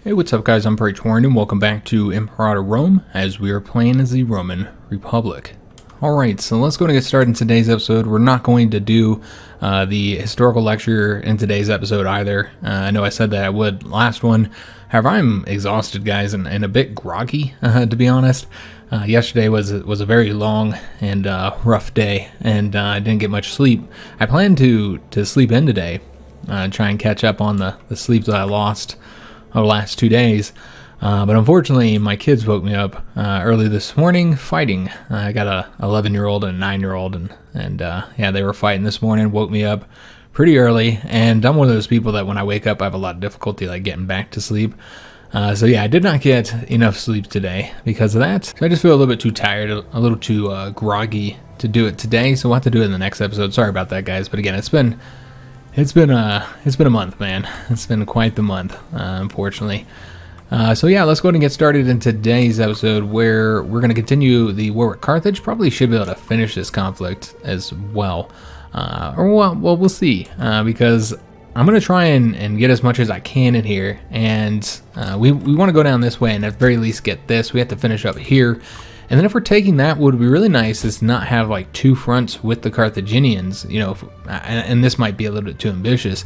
Hey, what's up guys, I'm Praetorian and welcome back to Imperator Rome as we are playing as the Roman Republic. Alright, so let's go and get started in today's episode. We're not going to do the historical lecture in today's episode either. I know I said that I would last one. However, I'm exhausted guys and a bit groggy to be honest. Yesterday was a very long and rough day and I didn't get much sleep. I plan to sleep in today, try and catch up on the sleep that I lost the last 2 days, but unfortunately my kids woke me up early this morning fighting. I got a 11-year-old and a 9-year-old and yeah, they were fighting this morning, woke me up pretty early, and I'm one of those people that when I wake up I have a lot of difficulty like getting back to sleep. So yeah, I did not get enough sleep today because of that. So I just feel a little bit too tired, a little too groggy to do it today, so we'll have to do it in the next episode. Sorry about that guys, but again, it's been a month, man. It's been quite the month, unfortunately. So yeah, let's go ahead and get started in today's episode where we're going to continue the war with Carthage. Probably should be able to finish this conflict as well. Well, we'll see, because I'm going to try and get as much as I can in here, and we want to go down this way and at the very least get this. We have to finish up here. And then if we're taking that, what would be really nice is not have like two fronts with the Carthaginians, you know, and this might be a little bit too ambitious,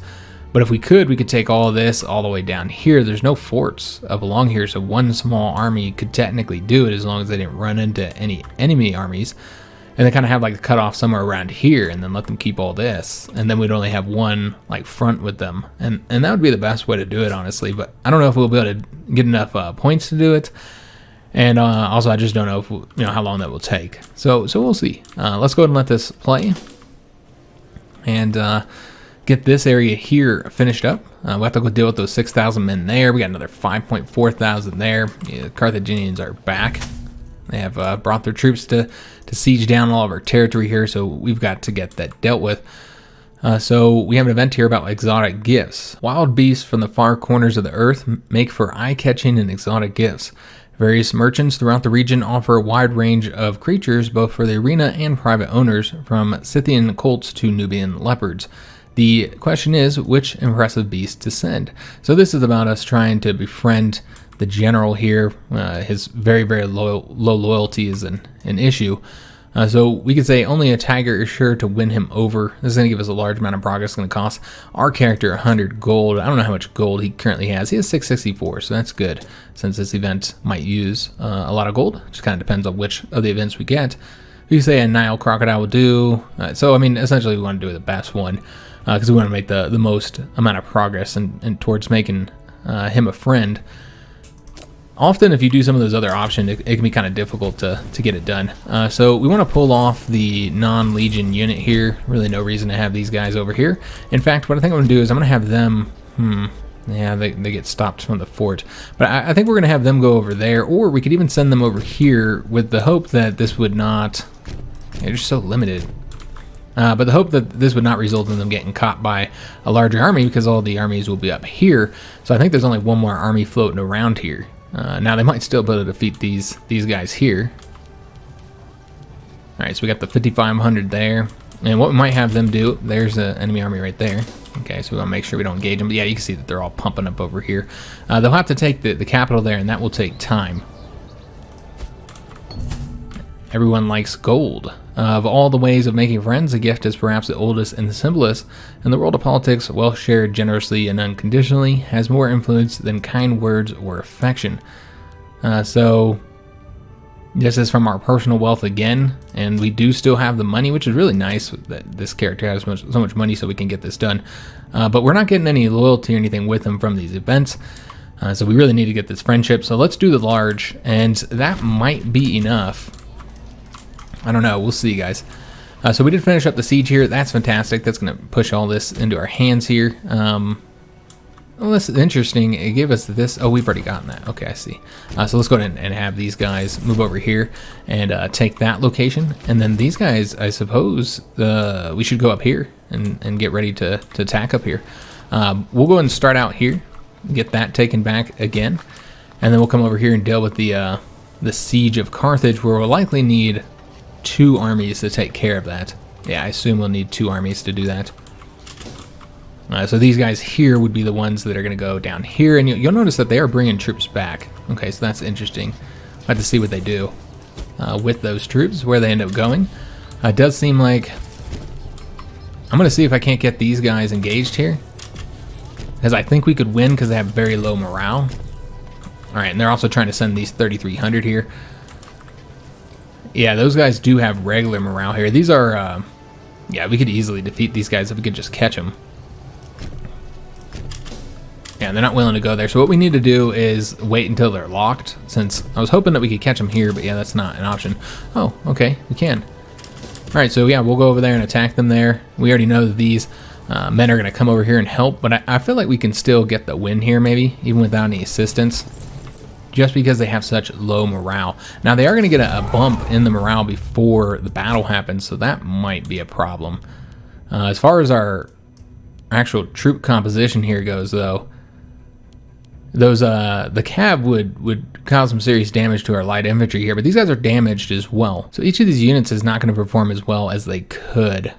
but if we could take all of this all the way down here. There's no forts up along here, so one small army could technically do it as long as they didn't run into any enemy armies, and then kind of have like a cutoff somewhere around here and then let them keep all this, and then we'd only have one like front with them, and that would be the best way to do it, honestly. But I don't know if we'll be able to get enough points to do it. And also, I just don't know if how long that will take. So we'll see. Let's go ahead and let this play, and get this area here finished up. We'll have to go deal with those 6,000 men there. We got another 5.4 thousand there. Yeah, the Carthaginians are back. They have brought their troops to siege down all of our territory here, so we've got to get that dealt with. So we have an event here about exotic gifts. Wild beasts from the far corners of the earth make for eye-catching and exotic gifts. Various merchants throughout the region offer a wide range of creatures, both for the arena and private owners, from Scythian colts to Nubian leopards. The question is, which impressive beast to send? So this is about us trying to befriend the general here. His very, very low loyalty is an issue. So we could say only a tiger is sure to win him over. This is going to give us a large amount of progress. It's going to cost our character 100 gold. I don't know how much gold he currently has. He has 664, so that's good, since this event might use a lot of gold. It just kind of depends on which of the events we get. You say a Nile crocodile will do. So, I mean, essentially we want to do the best one, because we want to make the most amount of progress and towards making him a friend. Often, if you do some of those other options, it can be kind of difficult to get it done. So we want to pull off the non-legion unit here. Really no reason to have these guys over here. In fact, what I think I'm going to do is I'm going to have them... Yeah, they get stopped from the fort. But I think we're going to have them go over there, or we could even send them over here with the hope that this would not... They're just so limited. But the hope that this would not result in them getting caught by a larger army, because all the armies will be up here. So I think there's only one more army floating around here. Now they might still be able to defeat these guys here. Alright, so we got the 5,500 there. And what we might have them do, there's an enemy army right there. Okay, so we want to make sure we don't engage them. But yeah, you can see that they're all pumping up over here. They'll have to take the capital there, and that will take time. Everyone likes gold. Of all the ways of making friends, a gift is perhaps the oldest and the simplest. In the world of politics, wealth shared generously and unconditionally has more influence than kind words or affection. So this is from our personal wealth again, and we do still have the money, which is really nice that this character has so much money so we can get this done. But we're not getting any loyalty or anything with him from these events. So we really need to get this friendship. So let's do the large, and that might be enough. I don't know. We'll see, guys. So we did finish up the siege here. That's fantastic. That's going to push all this into our hands here. Well, this is interesting. It gave us this. Oh, we've already gotten that. Okay, I see. So let's go ahead and have these guys move over here and take that location. And then these guys, I suppose, we should go up here and get ready to attack up here. We'll go and start out here, get that taken back again, and then we'll come over here and deal with the siege of Carthage, where we'll likely need 2 armies to take care of that. Yeah, I assume we'll need 2 armies to do that. So these guys here would be the ones that are going to go down here, and you'll notice that they are bringing troops back. Okay, so that's interesting. I'll have to see what they do with those troops, where they end up going. It does seem like I'm going to see if I can't get these guys engaged here, because I think we could win because they have very low morale. All right, and they're also trying to send these 3,300 here. Yeah, those guys do have regular morale here. These are, yeah, we could easily defeat these guys if we could just catch them. Yeah, they're not willing to go there. So what we need to do is wait until they're locked, since I was hoping that we could catch them here, but yeah, that's not an option. Oh, okay, we can. All right, so yeah, we'll go over there and attack them there. We already know that these men are going to come over here and help, but I feel like we can still get the win here, maybe, even without any assistance, just because they have such low morale. Now, they are going to get a bump in the morale before the battle happens, so that might be a problem. As far as our actual troop composition here goes, though, those the cav would cause some serious damage to our light infantry here, but these guys are damaged as well. So each of these units is not going to perform as well as they could.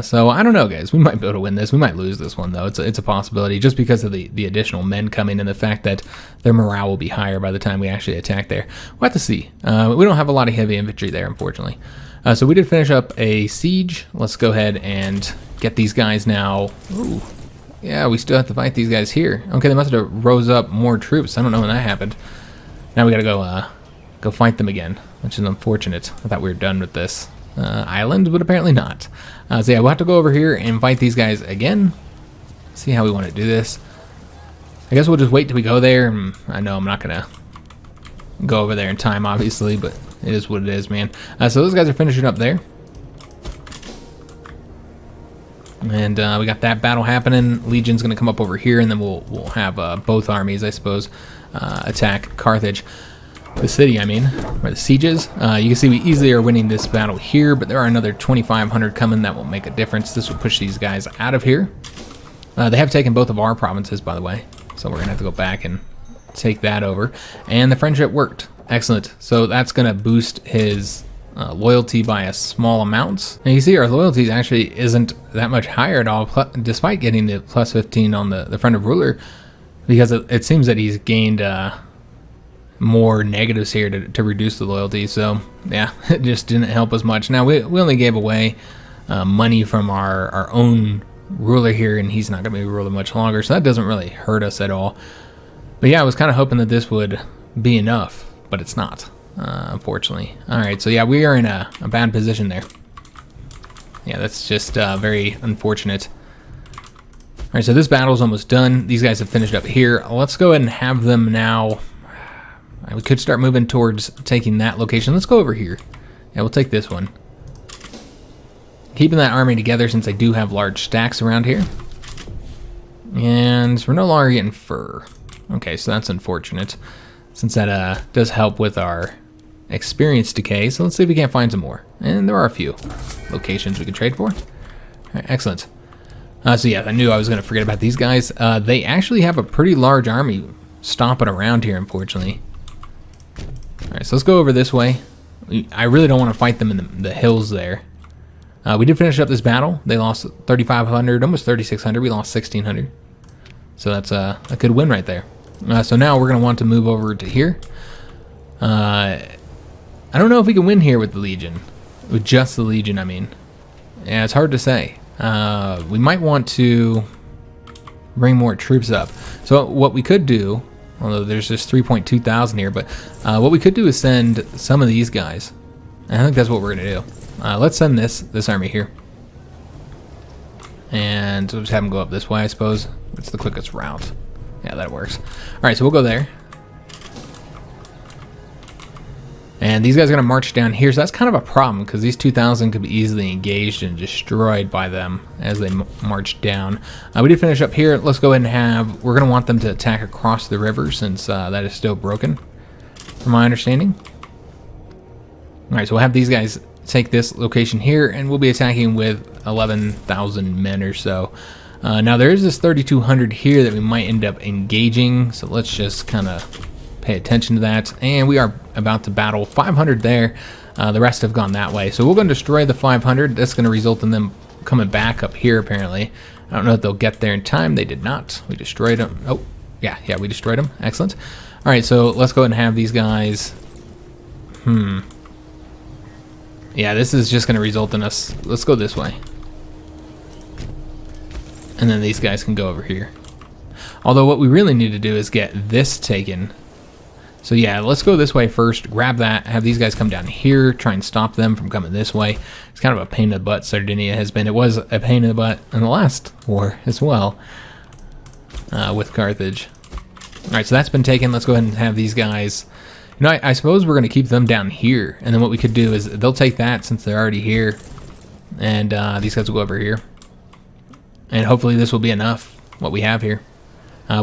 So I don't know, guys. We might be able to win this. We might lose this one, though. It's a possibility, just because of the additional men coming and the fact that their morale will be higher by the time we actually attack there. We'll have to see. We don't have a lot of heavy infantry there, unfortunately. So we did finish up a siege. Let's go ahead and get these guys now. Ooh. Yeah, we still have to fight these guys here. Okay, they must have rose up more troops. I don't know when that happened. Now we gotta go fight them again, which is unfortunate. I thought we were done with this island, but apparently not. So yeah, we'll have to go over here and fight these guys again. See how we want to do this. I guess we'll just wait till we go there. I know I'm not gonna go over there in time, obviously, but it is what it is, man. So those guys are finishing up there. And we got that battle happening. Legion's going to come up over here, and then we'll have both armies, I suppose, attack Carthage. The city, I mean, where the siege is. You can see we easily are winning this battle here, but there are another 2,500 coming. That won't make a difference. This will push these guys out of here. They have taken both of our provinces, by the way, so we're going to have to go back and take that over. And the friendship worked. Excellent. So that's going to boost his loyalty by a small amount. And you see our loyalty actually isn't that much higher at all, despite getting the plus 15 on the friend of ruler, because it seems that he's gained more negatives here to reduce the loyalty. So yeah, it just didn't help us much. Now we only gave away money from our own ruler here, and he's not going to be ruler much longer, so that doesn't really hurt us at all. But yeah, I was kind of hoping that this would be enough, but it's not. Unfortunately. Alright, so yeah, we are in a bad position there. Yeah, that's just very unfortunate. Alright, so this battle's almost done. These guys have finished up here. Let's go ahead and have them now. We could start moving towards taking that location. Let's go over here. Yeah, we'll take this one. Keeping that army together since I do have large stacks around here. And we're no longer getting fur. Okay, so that's unfortunate, since that does help with our experience decay. So let's see if we can't find some more. And there are a few locations we could trade for. All right, excellent. So yeah, I knew I was going to forget about these guys. They actually have a pretty large army stomping around here, unfortunately. All right, so let's go over this way. I really don't want to fight them in the hills there. We did finish up this battle. They lost 3,500, almost 3,600. We lost 1,600. So that's a good win right there. So now we're going to want to move over to here. I don't know if we can win here with the Legion. With just the Legion, I mean. Yeah, it's hard to say. We might want to bring more troops up. So what we could do, although there's just 3.2 thousand here, but what we could do is send some of these guys. I think that's what we're going to do. Let's send this army here. And we'll just have them go up this way, I suppose. It's the quickest route. Yeah, that works. All right, so we'll go there. And these guys are going to march down here, so that's kind of a problem, because these 2,000 could be easily engaged and destroyed by them as they march down. We did finish up here. Let's go ahead and we're going to want them to attack across the river, since that is still broken, from my understanding. All right, so we'll have these guys take this location here, and we'll be attacking with 11,000 men or so. Now there is this 3,200 here that we might end up engaging, so let's just kind of pay attention to that. And we are about to battle 500 there. The rest have gone that way, so we're going to destroy the 500. That's going to result in them coming back up here apparently, I don't know if they'll get there in time. They did not. We destroyed them. Oh, yeah, we destroyed them. Excellent. All right, so let's go ahead and have these guys. Yeah, this is just going to result in us. Let's go this way. And then these guys can go over here. Although what we really need to do is get this taken. So yeah, let's go this way first, grab that, have these guys come down here, try and stop them from coming this way. It's kind of a pain in the butt, Sardinia has been. It was a pain in the butt in the last war as well, with Carthage. All right, so that's been taken. Let's go ahead and have these guys. You know, I suppose we're going to keep them down here, and then what we could do is they'll take that since they're already here, and these guys will go over here. And hopefully this will be enough, what we have here.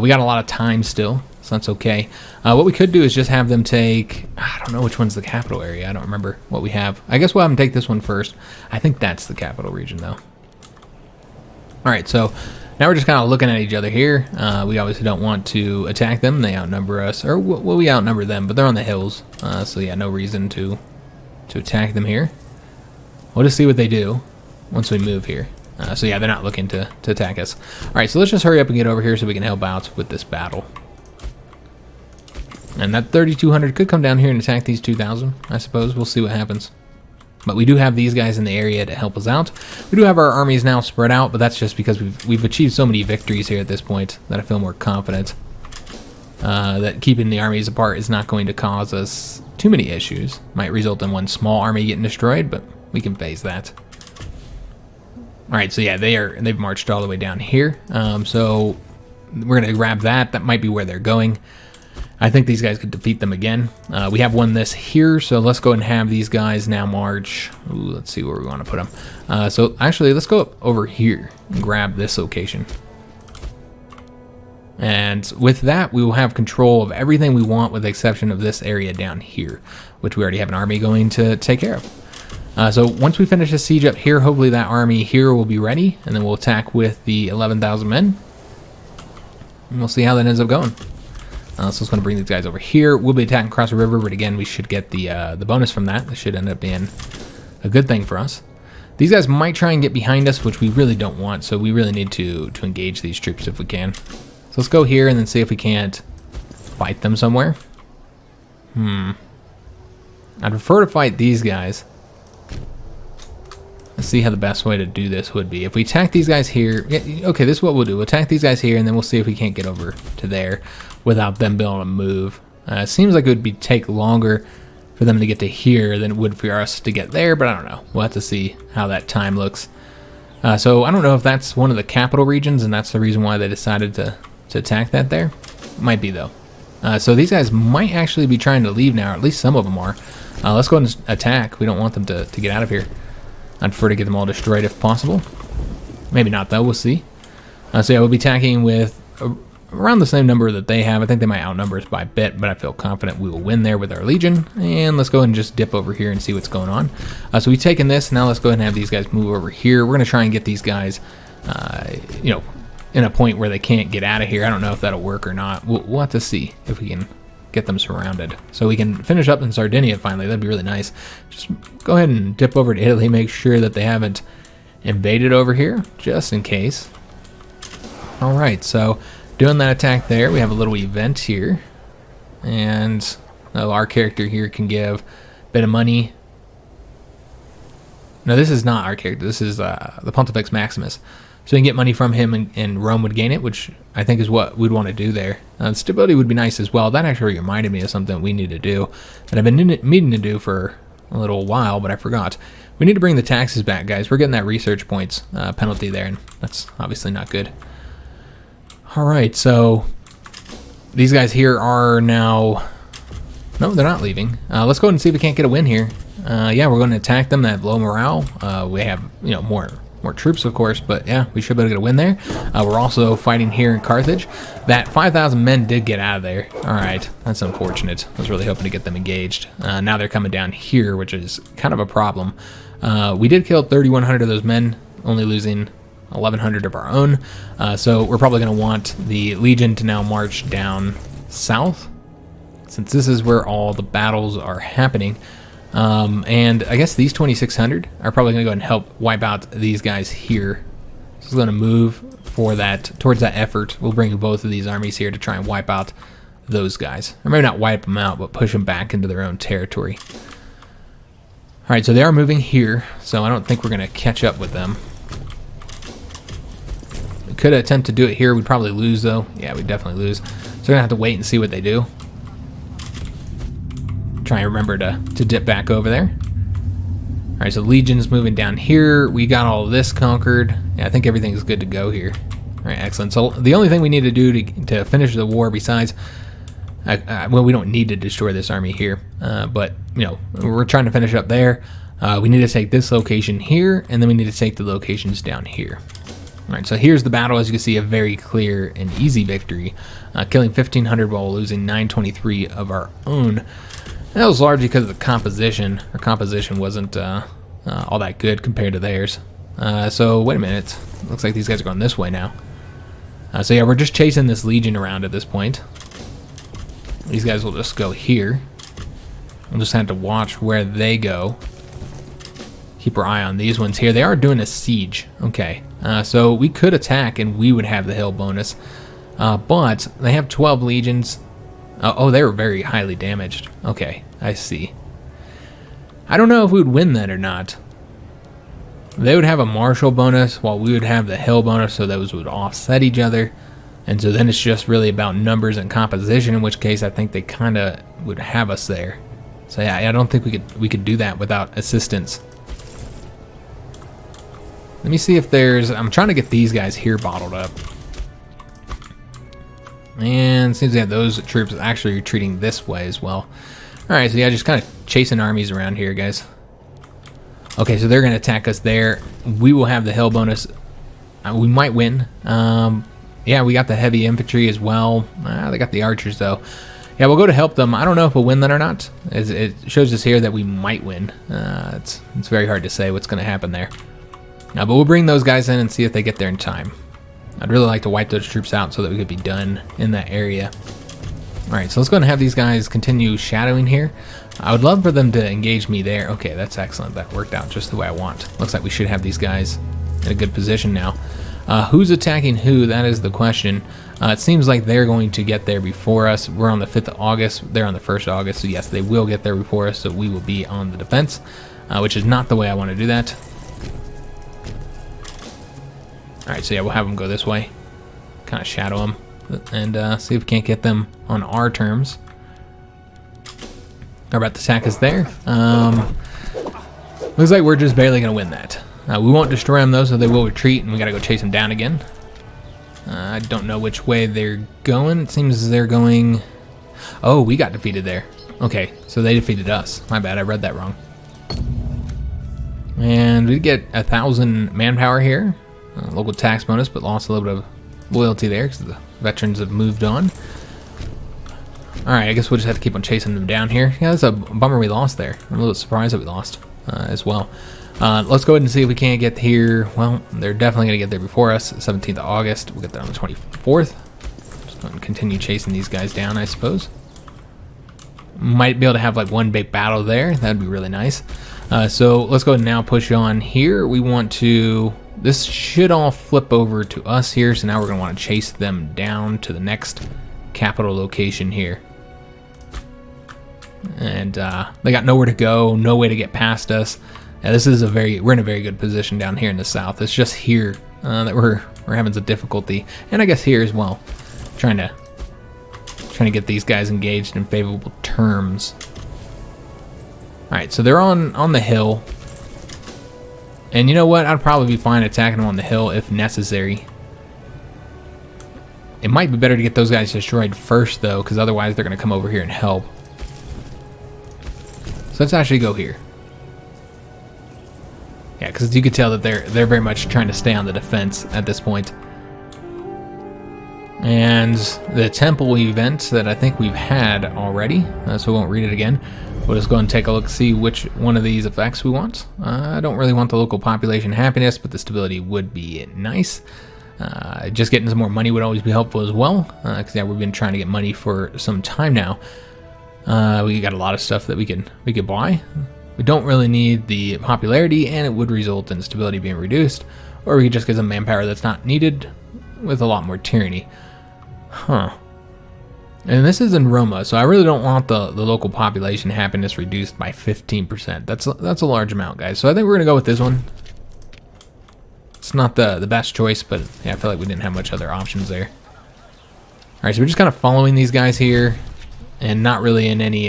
We got a lot of time still, so that's okay. What we could do is just have them take, I don't know which one's the capital area. I don't remember what we have. I guess we'll have them take this one first. I think that's the capital region, though. All right, so now we're just kind of looking at each other here. We obviously don't want to attack them. They outnumber us, or well, we outnumber them, but they're on the hills. So yeah, no reason to attack them here. We'll just see what they do once we move here. So yeah, they're not looking to attack us. All right, so let's just hurry up and get over here so we can help out with this battle. And that 3,200 could come down here and attack these 2,000, I suppose. We'll see what happens. But we do have these guys in the area to help us out. We do have our armies now spread out, but that's just because we've achieved so many victories here at this point that I feel more confident that keeping the armies apart is not going to cause us too many issues. Might result in one small army getting destroyed, but we can phase that. All right, so yeah, they've marched all the way down here. So we're gonna grab that. That might be where they're going. I think these guys could defeat them again. We have won this here, so let's go and have these guys now march. Ooh, let's see where we want to put them. So actually, let's go up over here and grab this location. And with that, we will have control of everything we want with the exception of this area down here, which we already have an army going to take care of. So once we finish the siege up here, hopefully that army here will be ready, and then we'll attack with the 11,000 men. And we'll see how that ends up going. So it's going to bring these guys over here. We'll be attacking across the river, but again, we should get the bonus from that. This should end up being a good thing for us. These guys might try and get behind us, which we really don't want, so we really need to engage these troops if we can. So let's go here and then see if we can't fight them somewhere. I'd prefer to fight these guys. Let's see how the best way to do this would be. If we attack these guys here, yeah, okay, this is what we'll do. We'll attack these guys here, and then we'll see if we can't get over to there without them being able to move. It seems like it would take longer for them to get to here than it would for us to get there, but I don't know. We'll have to see how that time looks. So I don't know if that's one of the capital regions, and that's the reason why they decided to attack that there. Might be, though. So these guys might actually be trying to leave now, or at least some of them are. Let's go ahead and attack. We don't want them to get out of here. I'd prefer to get them all destroyed if possible. Maybe not, though. We'll see. So yeah, we'll be attacking with around the same number that they have. I think they might outnumber us by a bit, but I feel confident we will win there with our legion. And let's go ahead and just dip over here and see what's going on. So we've taken this. Now let's go ahead and have these guys move over here. We're going to try and get these guys, you know, in a point where they can't get out of here. I don't know if that'll work or not. We'll have to see if we can get them surrounded. So we can finish up in Sardinia finally. That'd be really nice. Just go ahead and dip over to Italy, make sure that they haven't invaded over here, just in case. All right, so doing that attack there, we have a little event here. And our character here can give a bit of money. No, this is not our character. This is the Pontifex Maximus. So we can get money from him, and Rome would gain it, which I think is what we'd want to do there. Stability would be nice as well. That actually reminded me of something we need to do that I've been meaning to do for a little while, but I forgot. We need to bring the taxes back, guys. We're getting that research points penalty there, and that's obviously not good. All right, so these guys here are now... No, they're not leaving. Let's go ahead and see if we can't get a win here. Yeah, we're going to attack them. They have low morale. We have, you know, more troops, of course, but yeah, we should be able to get a win there. We're also fighting here in Carthage. That 5,000 men did get out of there. All right, that's unfortunate. I was really hoping to get them engaged. Now they're coming down here, which is kind of a problem. We did kill 3,100 of those men, only losing 1,100 of our own. So we're probably going to want the Legion to now march down south, since this is where all the battles are happening. And I guess these 2,600 are probably going to go ahead and help wipe out these guys here. Just going to move for that, towards that effort. We'll bring both of these armies here to try and wipe out those guys. Or maybe not wipe them out, but push them back into their own territory. Alright, so they are moving here, so I don't think we're going to catch up with them. We could attempt to do it here. We'd probably lose, though. Yeah, we'd definitely lose. So we're going to have to wait and see what they do. Try and remember to dip back over there. Alright, so Legion's moving down here. We got all of this conquered. Yeah, I think everything's good to go here. Alright, excellent. So the only thing we need to do to finish the war besides... well, we don't need to destroy this army here, but, you know, we're trying to finish up there. We need to take this location here, and then we need to take the locations down here. Alright, so here's the battle. As you can see, a very clear and easy victory, killing 1,500 while losing 923 of our own. And that was largely because of the composition. Our composition wasn't all that good compared to theirs. So, wait a minute. Looks like these guys are going this way now. So yeah, we're just chasing this Legion around at this point. These guys will just go here. We'll just have to watch where they go. Keep our eye on these ones here. They are doing a siege. Okay. So we could attack and we would have the hill bonus. But they have 12 legions. Oh, they were very highly damaged. Okay, I see. I don't know if we would win that or not. They would have a martial bonus while we would have the hill bonus, so those would offset each other. And so then it's just really about numbers and composition, in which case I think they kind of would have us there. So yeah, I don't think we could do that without assistance. Let me see if there's... I'm trying to get these guys here bottled up. And it seems they have those troops actually retreating this way as well. Alright, so yeah, just kind of chasing armies around here, guys. Okay, so they're going to attack us there. We will have the hill bonus. We might win. Yeah, we got the heavy infantry as well. They got the archers, though. Yeah, we'll go to help them. I don't know if we'll win that or not. It shows us here that we might win. It's very hard to say what's going to happen there. But we'll bring those guys in and see if they get there in time. I'd really like to wipe those troops out so that we could be done in that area. Alright, so let's go and have these guys continue shadowing here. I would love for them to engage me there. Okay, that's excellent. That worked out just the way I want. Looks like we should have these guys in a good position now. Who's attacking who? That is the question. It seems like they're going to get there before us. We're on the 5th of August. They're on the 1st of August. So yes, they will get there before us. So we will be on the defense, which is not the way I want to do that. Alright, so yeah, we'll have them go this way. Kind of shadow them. And see if we can't get them on our terms. They're about to attack us there. Looks like we're just barely going to win that. We won't destroy them though, so they will retreat, and we got to go chase them down again. I don't know which way they're going. It seems they're going... Oh, we got defeated there. Okay, so they defeated us. My bad, I read that wrong. And we get 1,000 manpower here. Local tax bonus, but lost a little bit of loyalty there because the veterans have moved on. Alright, I guess we'll just have to keep on chasing them down here. Yeah, that's a bummer we lost there. I'm a little surprised that we lost as well. Let's go ahead and see if we can't get here. Well, they're definitely going to get there before us. 17th of August. We'll get there on the 24th. Just going to continue chasing these guys down, I suppose. Might be able to have like one big battle there. That'd be really nice. So let's go ahead and now push on here. We want to... This should all flip over to us here. So now we're going to want to chase them down to the next capital location here. And they got nowhere to go, no way to get past us. Yeah, this is we're in a very good position down here in the south. It's just here that we're having some difficulty, and I guess here as well. Trying to get these guys engaged in favorable terms. All right, so they're on the hill, and you know what? I'd probably be fine attacking them on the hill if necessary. It might be better to get those guys destroyed first, though, because otherwise they're going to come over here and help. So let's actually go here. Yeah, because you could tell that they're very much trying to stay on the defense at this point. And the temple event that I think we've had already, so we won't read it again. We'll just go and take a look, see which one of these effects we want. I don't really want the local population happiness, but the stability would be nice. Just getting some more money would always be helpful as well, because yeah, we've been trying to get money for some time now. We got a lot of stuff that we could buy. We don't really need the popularity, and it would result in stability being reduced. or we could just get some manpower that's not needed with a lot more tyranny. Huh. And this is in Roma, so I really don't want the local population happiness reduced by 15%. That's a large amount, guys. So I think we're going to go with this one. It's not the best choice, but yeah, I feel like we didn't have much other options there. All right, so we're just kind of following these guys here and not really in any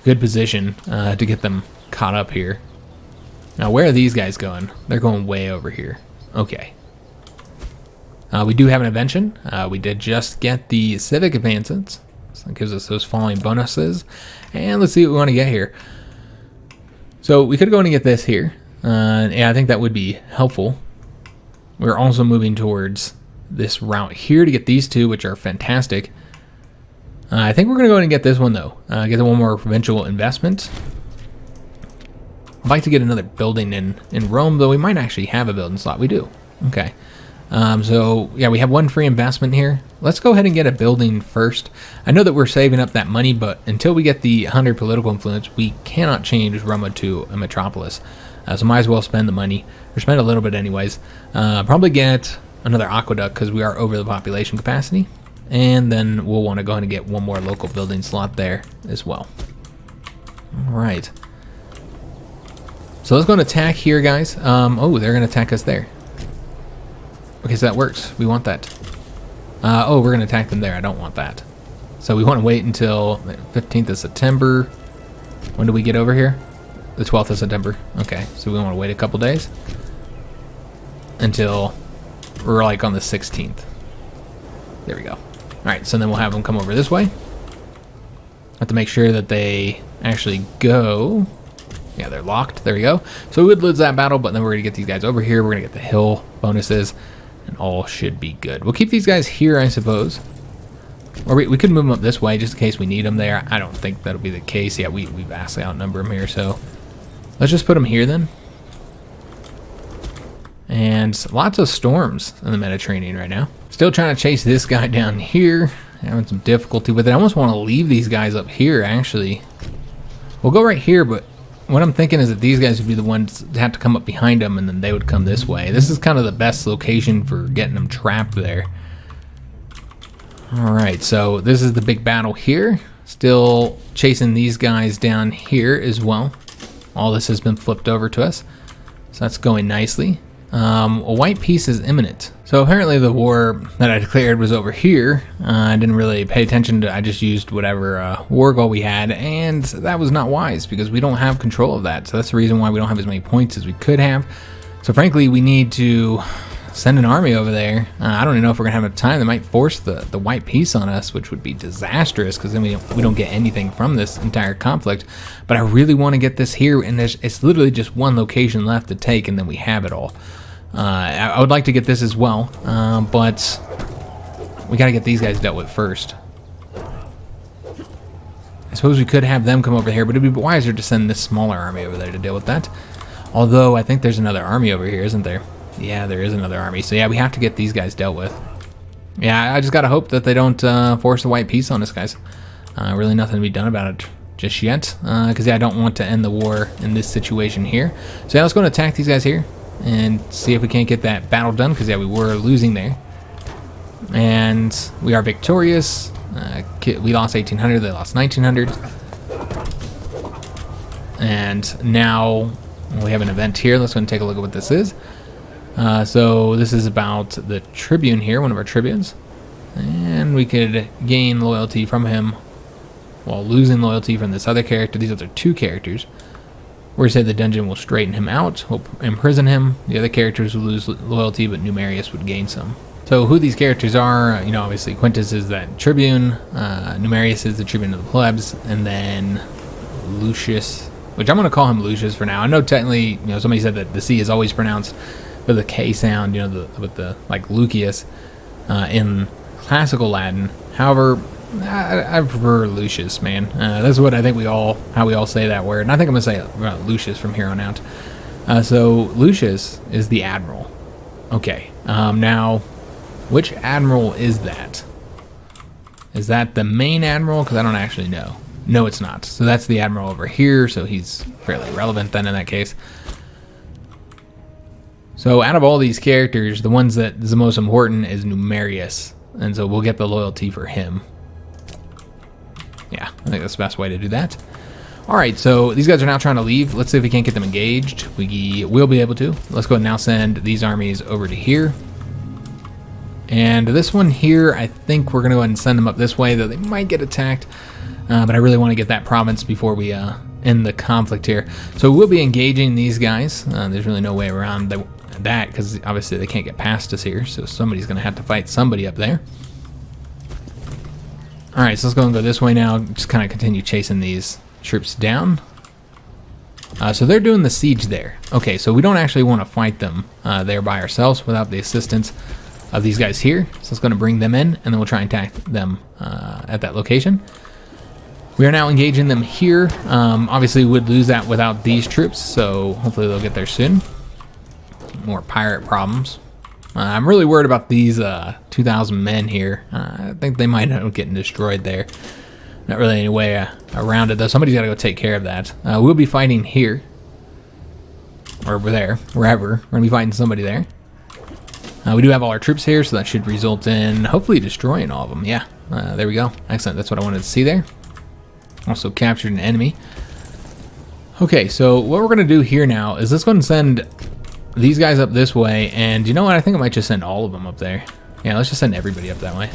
good position to get them caught up here. Now, where are these guys going? They're going way over here. Okay. We do have an invention. We did just get the civic advances. So that gives us those following bonuses. And let's see what we want to get here. So we could go and get this here. Yeah, I think that would be helpful. We're also moving towards this route here to get these two, which are fantastic. I think we're going to go ahead and get this one, though. Get the one more provincial investment. I'd like to get another building in Rome, though we might actually have a building slot. We do. Okay. So, yeah, we have one free investment here. Let's go ahead and get a building first. I know that we're saving up that money, but until we get the 100 political influence, we cannot change Roma to a metropolis. So might as well spend the money, or spend a little bit anyways. Probably get another aqueduct because we are over the population capacity. And then we'll want to go ahead and get one more local building slot there as well. All right. So let's go and attack here, guys. Oh, they're going to attack us there. Okay, so that works. We want that. Oh, we're going to attack them there. I don't want that. So we want to wait until the 15th of September. When do we get over here? The 12th of September. Okay, so we want to wait a couple days until we're like on the 16th. There we go. All right, so then we'll have them come over this way. Have to make sure that they actually go. Yeah, they're locked. There we go. So we would lose that battle, but then we're going to get these guys over here. We're going to get the hill bonuses. And all should be good. We'll keep these guys here, I suppose. Or we could move them up this way just in case we need them there. I don't think that'll be the case. Yeah, we vastly outnumber them here, so let's just put them here then. And lots of storms in the Mediterranean right now. Still trying to chase this guy down here. Having some difficulty with it. I almost want to leave these guys up here, actually. We'll go right here, but what I'm thinking is that these guys would be the ones that have to come up behind them, and then they would come this way. This is kind of the best location for getting them trapped there. All right, so this is the big battle here. Still chasing these guys down here as well. All this has been flipped over to us, so that's going nicely. A white peace is imminent. So apparently the war that I declared was over here. I didn't really pay attention to, I just used whatever war goal we had, and that was not wise because we don't have control of that. So that's the reason why we don't have as many points as we could have. So frankly, we need to send an army over there. I don't even know if we're gonna have enough time. They might force the white peace on us, which would be disastrous because then we don't get anything from this entire conflict. But I really want to get this here, and it's literally just one location left to take, and then we have it all. I would like to get this as well, but we got to get these guys dealt with first. I suppose we could have them come over here, but it'd be wiser to send this smaller army over there to deal with that. Although I think there's another army over here, isn't there? Yeah, there is another army. So yeah, we have to get these guys dealt with. Yeah, I just got to hope that they don't force the white peace on us, guys. Really nothing to be done about it just yet, because yeah, I don't want to end the war in this situation here. So yeah, let's go and attack these guys here and see if we can't get that battle done, because yeah, we were losing there. And we are victorious. We lost 1,800, they lost 1,900. And now we have an event here. Let's go and take a look at what this is. So this is about the tribune here, one of our tribunes. And we could gain loyalty from him while losing loyalty from this other character. These other two characters. Where we say the dungeon will straighten him out, will imprison him. The other characters will lose loyalty, but new Marius would gain some. So who these characters are, you know, obviously Quintus is that tribune, Numerius is the tribune of the plebs, and then Lucius, which I'm going to call him Lucius for now. I know technically, you know, somebody said that the C is always pronounced with a K sound, you know, with the like Lucius in classical Latin. However, I prefer Lucius, man. That's what I think how we all say that word. And I think I'm going to say Lucius from here on out. So Lucius is the admiral. Okay. Now, which admiral is that? Is that the main admiral? Because I don't actually know. No, it's not. So that's the admiral over here. So he's fairly relevant then in that case. So out of all these characters, the ones that is the most important is Marius, and so we'll get the loyalty for him. Yeah, I think that's the best way to do that. All right, so these guys are now trying to leave. Let's see if we can't get them engaged. We will be able to. Let's go ahead and now send these armies over to here. And this one here, I think we're gonna go ahead and send them up this way, though they might get attacked. But I really want to get that province before we end the conflict here. So we'll be engaging these guys. There's really no way around that, because obviously they can't get past us here. So somebody's gonna have to fight somebody up there. All right, so let's go and go this way now. Just kind of continue chasing these troops down. So they're doing the siege there. Okay, so we don't actually want to fight them there by ourselves without the assistance of these guys here. So it's going to bring them in, and then we'll try and attack them at that location. We are now engaging them here. Obviously, we would lose that without these troops, so hopefully they'll get there soon. More pirate problems. I'm really worried about these 2,000 men here. I think they might end up getting destroyed there. Not really any way around it, though. Somebody's got to go take care of that. We'll be fighting here. Or over there. Wherever. We're going to be fighting somebody there. We do have all our troops here, so that should result in hopefully destroying all of them. Yeah, there we go. Excellent. That's what I wanted to see there. Also captured an enemy. Okay, so what we're going to do here now is let's go and send these guys up this way, and you know what? I think I might just send all of them up there. Yeah, let's just send everybody up that way.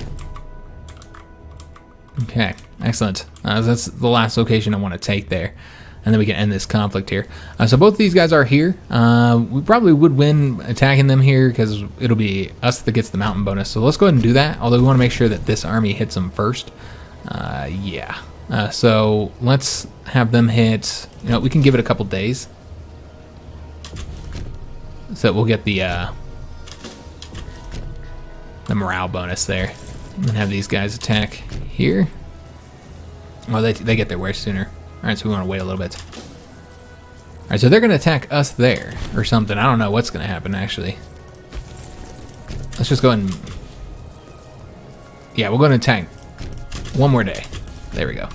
Okay, excellent. That's the last location I want to take there, and then we can end this conflict here. So both these guys are here. We probably would win attacking them here because it'll be us that gets the mountain bonus. So let's go ahead and do that, although we want to make sure that this army hits them first. Yeah. So let's have them hit, you know, we can give it a couple days. So we'll get the morale bonus there. And have these guys attack here. Well, they get there way sooner. Alright, so we want to wait a little bit. Alright, so they're going to attack us there or something. I don't know what's going to happen, actually. Let's just go ahead and... Yeah, we're going to attack one more day. There we go.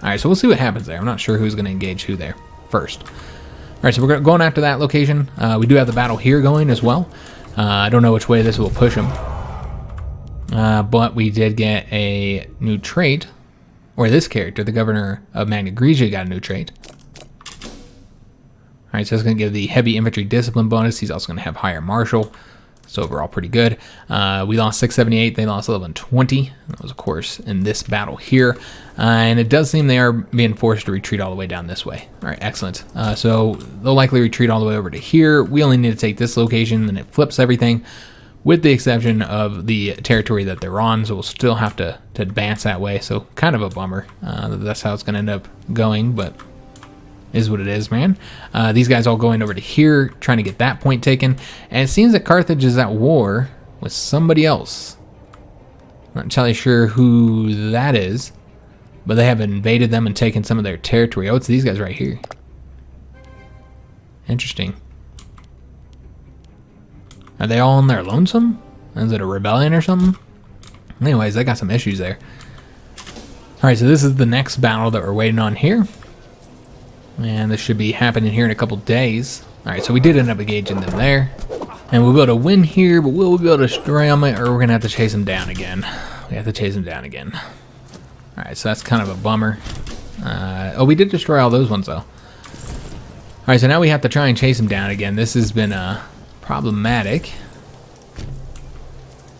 Alright, so we'll see what happens there. I'm not sure who's going to engage who there first. Alright, so we're going after that location. We do have the battle here going as well. I don't know which way this will push them. But we did get a new trait, or this character, the governor of Magna got a new trait. Alright, so it's going to give the heavy infantry discipline bonus. He's also going to have higher martial. So overall pretty good. We lost 678, they lost 1120. That was of course in this battle here. And it does seem they are being forced to retreat all the way down this way. Alright, excellent. So they'll likely retreat all the way over to here. We only need to take this location and it flips everything, with the exception of the territory that they're on. So we'll still have to advance that way. So kind of a bummer. That's how it's going to end up going, but is what it is, man. These guys all going over to here, trying to get that point taken. And it seems that Carthage is at war with somebody else. Not entirely sure who that is, but they have invaded them and taken some of their territory. Oh, it's these guys right here. Interesting. Are they all on their lonesome? Is it a rebellion or something? Anyways, they got some issues there. Alright, so this is the next battle that we're waiting on here. And this should be happening here in a couple days. Alright, so we did end up engaging them there. And we'll be able to win here, but will we be able to destroy them, or we're going to have to chase them down again? We have to chase them down again. Alright, so that's kind of a bummer. Oh, we did destroy all those ones, though. Alright, so now we have to try and chase them down again. This has been problematic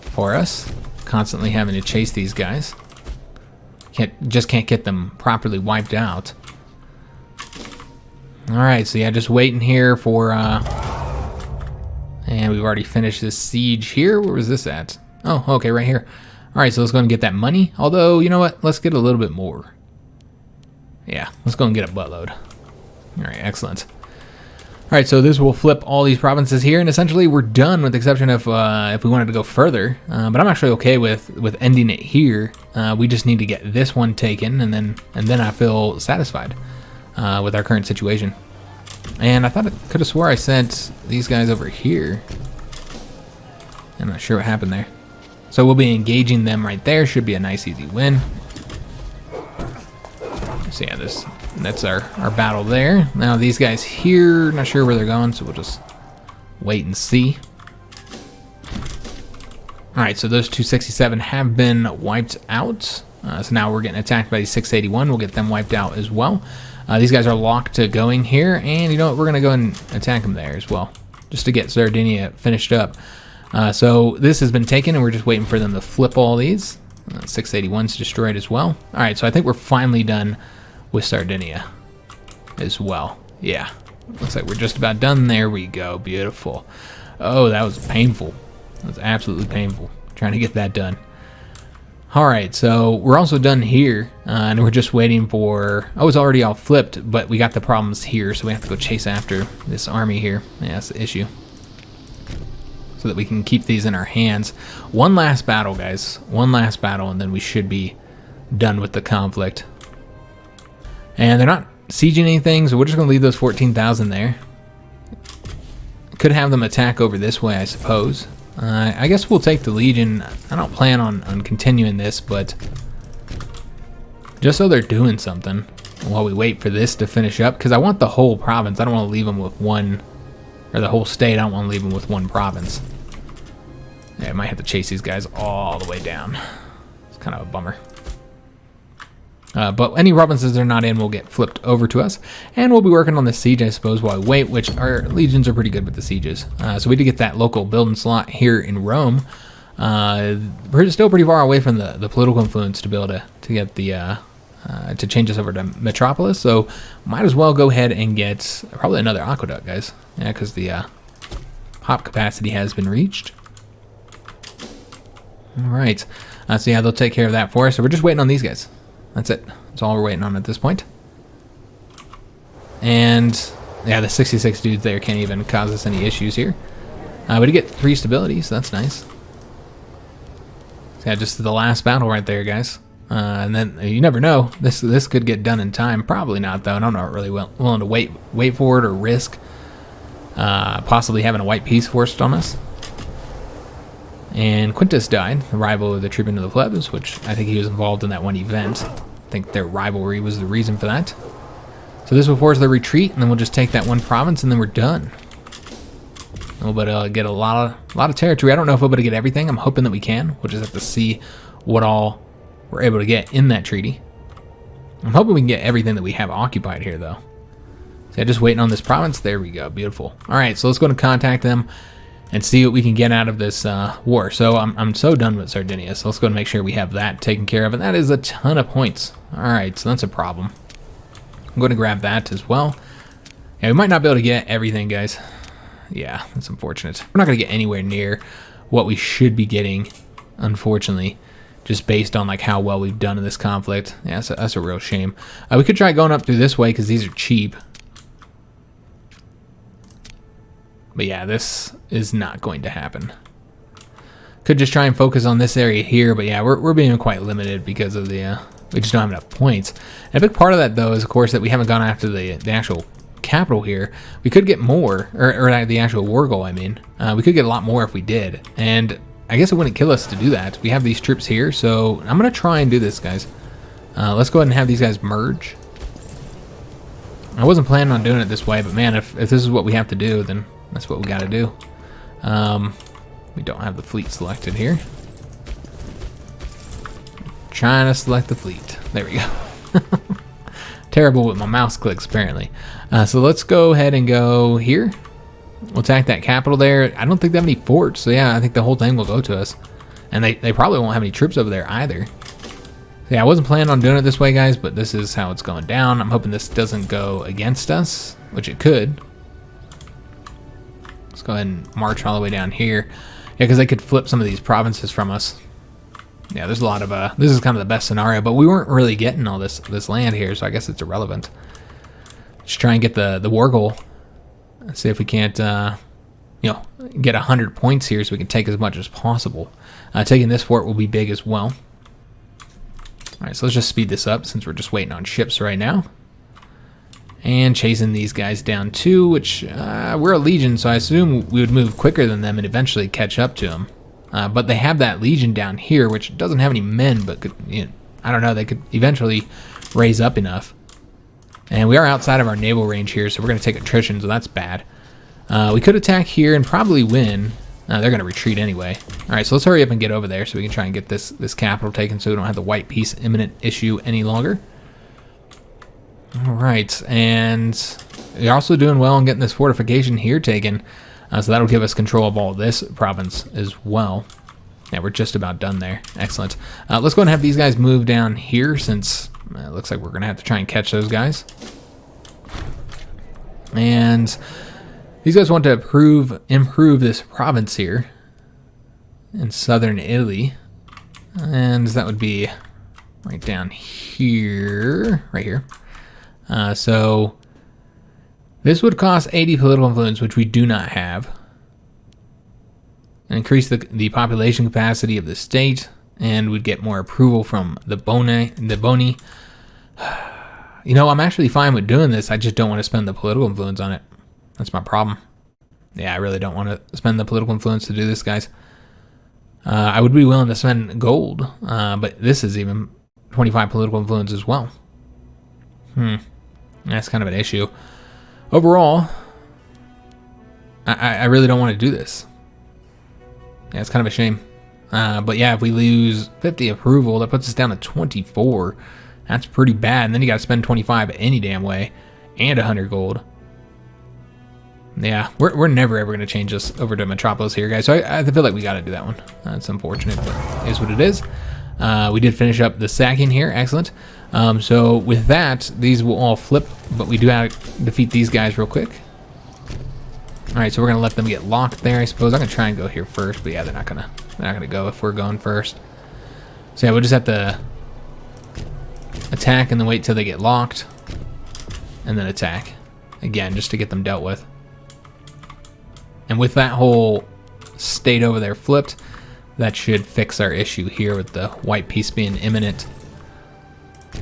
for us. Constantly having to chase these guys. Just can't get them properly wiped out. Alright, so yeah, just waiting here for, and we've already finished this siege here. Where was this at? Oh, okay, right here. Alright, so let's go and get that money. Although, you know what? Let's get a little bit more. Yeah, let's go and get a buttload. Alright, excellent. Alright, so this will flip all these provinces here, and essentially we're done with the exception of if we wanted to go further. But I'm actually okay with ending it here. We just need to get this one taken, and then I feel satisfied. With our current situation. And I thought I could have swore I sent these guys over here. I'm not sure what happened there. So we'll be engaging them right there. Should be a nice easy win. So yeah, that's our battle there. Now these guys here, not sure where they're going, so we'll just wait and see. Alright, so those 267 have been wiped out. So now we're getting attacked by the 681. We'll get them wiped out as well. These guys are locked to going here, and you know what? We're going to go and attack them there as well, just to get Sardinia finished up. So this has been taken, and we're just waiting for them to flip all these. 681's destroyed as well. Alright, so I think we're finally done with Sardinia as well. Yeah, looks like we're just about done. There we go. Beautiful. Oh, that was painful. That was absolutely painful trying to get that done. Alright, so we're also done here, and we're just waiting for... Oh, it's already all flipped, but we got the problems here, so we have to go chase after this army here. Yeah, that's the issue. So that we can keep these in our hands. One last battle, guys. One last battle, and then we should be done with the conflict. And they're not sieging anything, so we're just going to leave those 14,000 there. Could have them attack over this way, I suppose. I guess we'll take the Legion. I don't plan on continuing this, but just so they're doing something while we wait for this to finish up, because I want the whole province. I don't want to leave them with one, or the whole state. I don't want to leave them with one province. Yeah, I might have to chase these guys all the way down. It's kind of a bummer. But any provinces they're not in will get flipped over to us, and we'll be working on the siege, I suppose, while we wait, which our legions are pretty good with the sieges. So we did get that local building slot here in Rome. We're still pretty far away from the political influence to be able to get the to change us over to Metropolis, so might as well go ahead and get probably another aqueduct, guys. Yeah, because the hop capacity has been reached. All right, so yeah, they'll take care of that for us. So we're just waiting on these guys. That's it. That's all we're waiting on at this point. And yeah, the 66 dudes there can't even cause us any issues here. We did get 3 stability, so that's nice. So yeah, just the last battle right there, guys. And then you never know. This could get done in time. Probably not, though. And I'm not really willing to wait for it or risk possibly having a white peace forced on us. And Quintus died, the rival of the Tribune of the Plebs, which I think he was involved in that one event. I think their rivalry was the reason for that. So this will force their retreat, and then we'll just take that one province, and then we're done. We'll be able to get a lot of territory. I don't know if we'll be able to get everything. I'm hoping that we can. We'll just have to see what all we're able to get in that treaty. I'm hoping we can get everything that we have occupied here, though. So yeah, just waiting on this province. There we go. Beautiful. All right, so let's go and contact them and see what we can get out of this war. So I'm so done with Sardinia, so let's go and make sure we have that taken care of, and that is a ton of points. All right, so that's a problem. I'm going to grab that as well. Yeah, we might not be able to get everything, guys. Yeah, that's unfortunate. We're not going to get anywhere near what we should be getting, unfortunately, just based on like how well we've done in this conflict. Yeah, so that's a real shame. We could try going up through this way because these are cheap. But yeah, this is not going to happen. Could just try and focus on this area here, but yeah, we're being quite limited because of the we just don't have enough points. And a big part of that, though, is of course that we haven't gone after the actual capital here. We could get more, or the actual war goal. I mean, we could get a lot more if we did. And I guess it wouldn't kill us to do that. We have these troops here, so I'm gonna try and do this, guys. Let's go ahead and have these guys merge. I wasn't planning on doing it this way, but man, if this is what we have to do, then that's what we got to do. We don't have the fleet selected here. Trying to select the fleet. There we go. Terrible with my mouse clicks, apparently. So let's go ahead and go here. We'll attack that capital there. I don't think they have any forts, so yeah, I think the whole thing will go to us. And they probably won't have any troops over there either. So yeah, I wasn't planning on doing it this way, guys, but this is how it's going down. I'm hoping this doesn't go against us, which it could. Let's go ahead and march all the way down here. Yeah, because they could flip some of these provinces from us. Yeah, there's a lot of this is kind of the best scenario, but we weren't really getting all this land here, so I guess it's irrelevant. Just try and get the war goal. Let's see if we can't get 100 points here, so we can take as much as possible. Taking this fort will be big as well. All right, so let's just speed this up since we're just waiting on ships right now. And chasing these guys down too, which we're a legion, so I assume we would move quicker than them and eventually catch up to them. But they have that legion down here, which doesn't have any men, but could, I don't know, they could eventually raise up enough. And we are outside of our naval range here, so we're going to take attrition, so that's bad. We could attack here and probably win. They're going to retreat anyway. All right, so let's hurry up and get over there so we can try and get this capital taken so we don't have the white peace imminent issue any longer. All right, and we're also doing well in getting this fortification here taken. So that'll give us control of all this province as well. Yeah, we're just about done there. Excellent. Let's go and have these guys move down here since it looks like we're going to have to try and catch those guys. And these guys want to improve this province here in southern Italy. And that would be right down here, right here. So this would cost 80 political influence, which we do not have. And increase the population capacity of the state, and we'd get more approval from the boni. You know, I'm actually fine with doing this. I just don't want to spend the political influence on it. That's my problem. Yeah, I really don't want to spend the political influence to do this, guys. I would be willing to spend gold, but this is even 25 political influence as well. That's kind of an issue. Overall, I really don't want to do this. Yeah, it's kind of a shame. But yeah, if we lose 50 approval, that puts us down to 24. That's pretty bad. And then you got to spend 25 any damn way, and 100 gold. Yeah, we're never ever going to change this over to Metropolis here, guys. So I feel like we got to do that one. That's unfortunate, but it is what it is. We did finish up the sacking here. Excellent. So with that, these will all flip, but we do have to defeat these guys real quick. All right, so we're gonna let them get locked there, I suppose. I'm gonna try and go here first, but yeah, they're not gonna go if we're going first. So yeah, we'll just have to attack and then wait till they get locked, and then attack again just to get them dealt with. And with that whole state over there flipped, that should fix our issue here with the white peace being imminent.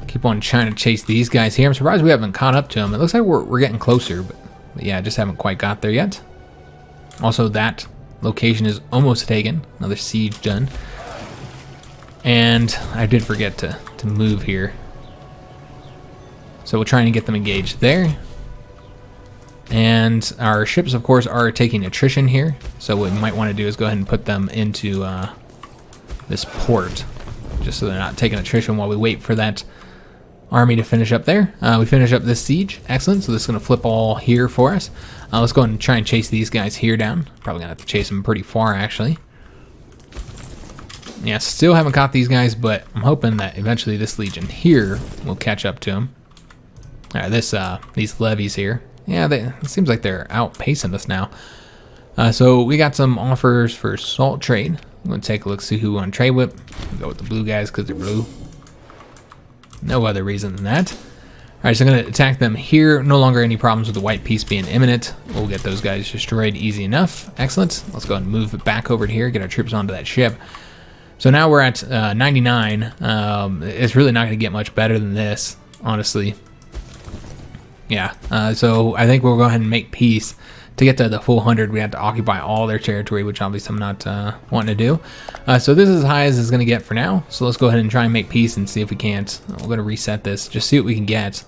Keep on trying to chase these guys here. I'm surprised we haven't caught up to them. It looks like we're getting closer, but yeah, just haven't quite got there yet. Also, that location is almost taken. Another siege done. And I did forget to move here. So we're trying to get them engaged there. And our ships, of course, are taking attrition here. So what we might want to do is go ahead and put them into this port, just so they're not taking attrition while we wait for that army to finish up there. We finish up this siege. Excellent. So this is going to flip all here for us. Let's go ahead and try and chase these guys here down. Probably going to have to chase them pretty far, actually. Yeah, still haven't caught these guys, but I'm hoping that eventually this legion here will catch up to them. All right, these levies here. Yeah, it seems like they're outpacing us now. So we got some offers for salt trade. I'm going to take a look, see who we want to trade with. We'll go with the blue guys because they're blue. No other reason than that. All right, so I'm going to attack them here. No longer any problems with the white peace being imminent. We'll get those guys destroyed easy enough. Excellent. Let's go ahead and move it back over to here, get our troops onto that ship. So now we're at 99. It's really not going to get much better than this, honestly. Yeah, so I think we'll go ahead and make peace. To get to the full 100, we have to occupy all their territory, which obviously I'm not wanting to do. So this is as high as it's going to get for now. So let's go ahead and try and make peace and see if we can't. We're going to reset this, just see what we can get.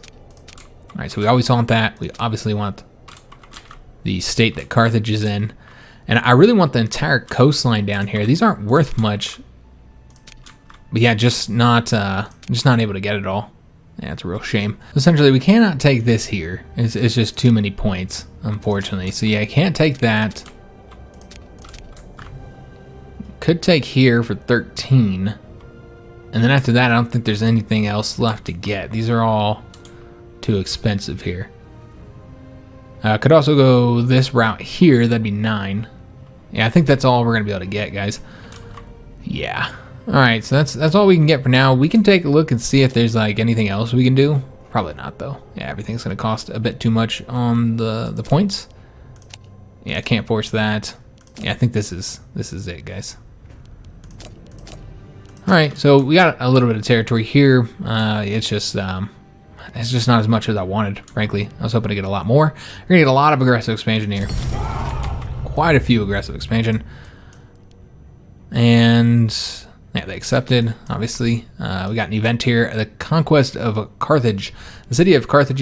All right, so we always want that. We obviously want the state that Carthage is in. And I really want the entire coastline down here. These aren't worth much. But yeah, just not able to get it all. Yeah, it's a real shame. Essentially, we cannot take this here. It's just too many points, unfortunately. So yeah, I can't take that. Could take here for 13. And then after that, I don't think there's anything else left to get. These are all too expensive here. Could also go this route here. That'd be 9. Yeah, I think that's all we're going to be able to get, guys. Yeah. Alright, so that's all we can get for now. We can take a look and see if there's like anything else we can do. Probably not though. Yeah, everything's gonna cost a bit too much on the points. Yeah, I can't force that. Yeah, I think this is it, guys. Alright, so we got a little bit of territory here. It's just not as much as I wanted, frankly. I was hoping to get a lot more. We're gonna get a lot of aggressive expansion here. Quite a few aggressive expansion. And Yeah, they accepted, obviously. We got an event here. The conquest of Carthage. The city of Carthage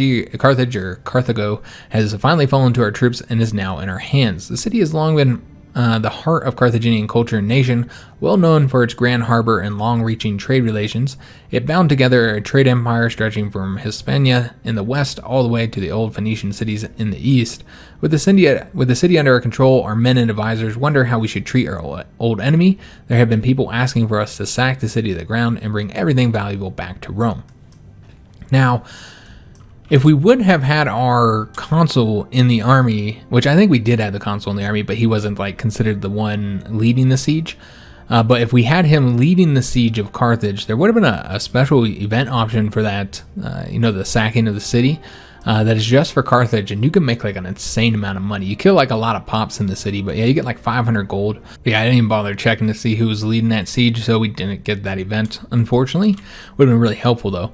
or Carthago has finally fallen to our troops and is now in our hands. The city has long been the heart of Carthaginian culture and nation, well known for its grand harbor and long-reaching trade relations. It bound together a trade empire stretching from Hispania in the west all the way to the old Phoenician cities in the east. With the city under our control, our men and advisors wonder how we should treat our old enemy. There have been people asking for us to sack the city to the ground and bring everything valuable back to Rome. Now, if we would have had our consul in the army, which I think we did have the consul in the army, but he wasn't like considered the one leading the siege. But if we had him leading the siege of Carthage, there would have been a special event option for that, the sacking of the city. That is just for Carthage, and you can make like an insane amount of money. You kill like a lot of pops in the city, but yeah, you get like 500 gold. But yeah, I didn't even bother checking to see who was leading that siege, so we didn't get that event, unfortunately. Would have been really helpful though.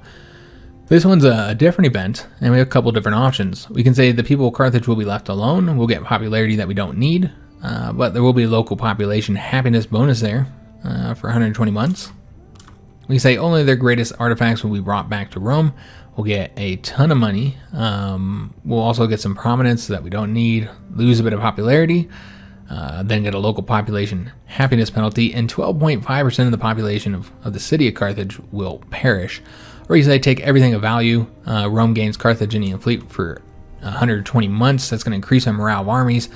This one's a different event, and we have a couple different options. We can say the people of Carthage will be left alone. We'll get popularity that we don't need, but there will be a local population happiness bonus there for 120 months. We say only their greatest artifacts will be brought back to Rome. We'll get a ton of money. We'll also get some prominence that we don't need, lose a bit of popularity, then get a local population happiness penalty, and 12.5% of the population of the city of Carthage will perish. Or you say take everything of value. Rome gains Carthaginian fleet for 120 months. That's going to increase our morale of armies,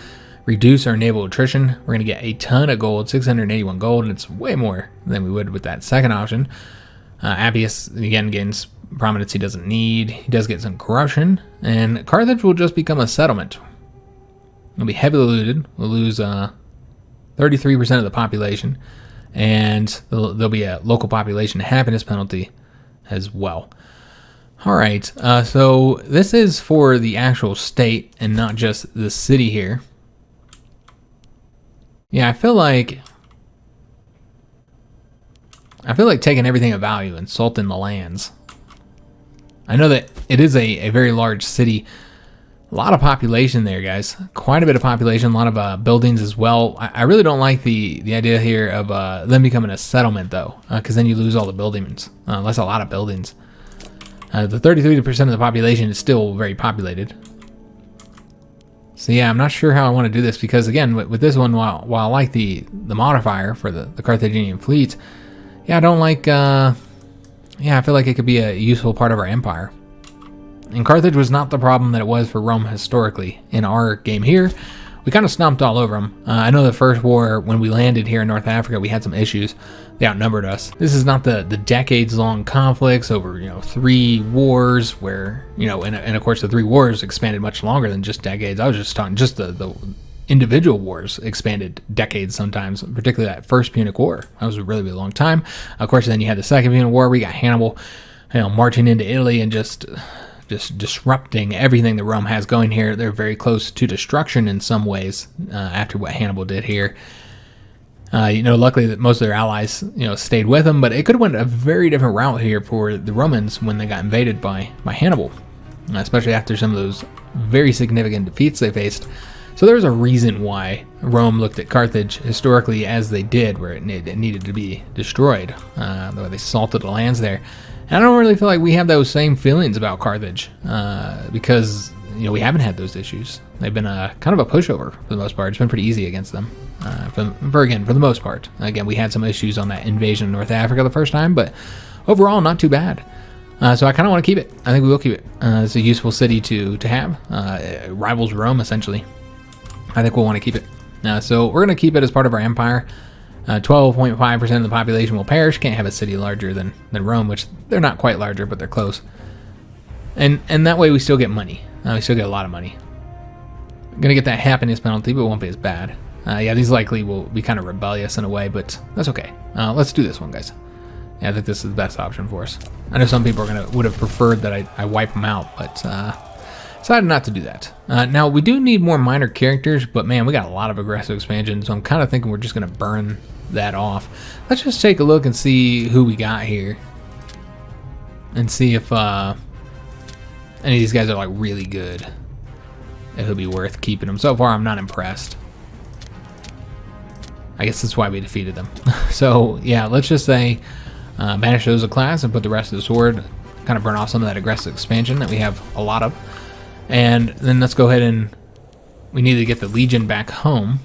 reduce our naval attrition. We're going to get a ton of gold, 681 gold, and it's way more than we would with that second option. Appius, again, gains prominence he doesn't need. He does get some corruption, and Carthage will just become a settlement. It'll be heavily looted. We'll lose 33% of the population, and there'll be a local population happiness penalty as well. All right, so this is for the actual state and not just the city here. Yeah, I feel like taking everything of value and salting the lands. I know that it is a very large city. A lot of population there, guys. Quite a bit of population, a lot of buildings as well. I really don't like the idea here of them becoming a settlement, though, because then you lose all the buildings. That's a lot of buildings. The 33% of the population is still very populated. So yeah, I'm not sure how I want to do this, because again, with this one, while I like the modifier for the Carthaginian fleet, yeah, I don't like... I feel like it could be a useful part of our empire. And Carthage was not the problem that it was for Rome historically. In our game here, we kind of stomped all over them. I know the first war, when we landed here in North Africa, we had some issues. They outnumbered us. This is not the decades-long conflicts over, 3 wars where, and of course the 3 wars expanded much longer than just decades. I was just talking just the individual wars expanded decades sometimes, particularly that first Punic War. That was a really, really long time. Of course, then you had the second Punic War. We got Hannibal, marching into Italy and just disrupting everything that Rome has going here. They're very close to destruction in some ways after what Hannibal did here. Luckily that most of their allies, stayed with them, but it could have went a very different route here for the Romans when they got invaded by Hannibal, especially after some of those very significant defeats they faced. So there's a reason why Rome looked at Carthage historically as they did, where it needed to be destroyed, the way they salted the lands there. And I don't really feel like we have those same feelings about Carthage, because we haven't had those issues. They've been kind of a pushover for the most part. It's been pretty easy against them, for the most part. Again, we had some issues on that invasion of North Africa the first time, but overall, not too bad. So I kind of want to keep it. I think we will keep it. It's a useful city to have. It rivals Rome, essentially. I think we'll want to keep it. So we're going to keep it as part of our empire. 12.5% of the population will perish. Can't have a city larger than Rome, which they're not quite larger, but they're close. And that way we still get money. We still get a lot of money. Gonna get that happiness penalty, but it won't be as bad. These likely will be kind of rebellious in a way, but that's okay. Let's do this one, guys. Yeah, I think this is the best option for us. I know some people would have preferred that I wipe them out, but decided not to do that. Now, we do need more minor characters, but man, we got a lot of aggressive expansion, so I'm kind of thinking we're just gonna burn that off. Let's just take a look and see who we got here, and see if any of these guys are like really good. It'll be worth keeping them. So far, I'm not impressed. I guess that's why we defeated them. So yeah, let's just say banish those a class and put the rest of the sword, kind of burn off some of that aggressive expansion that we have a lot of. And then let's go ahead and we need to get the Legion back home.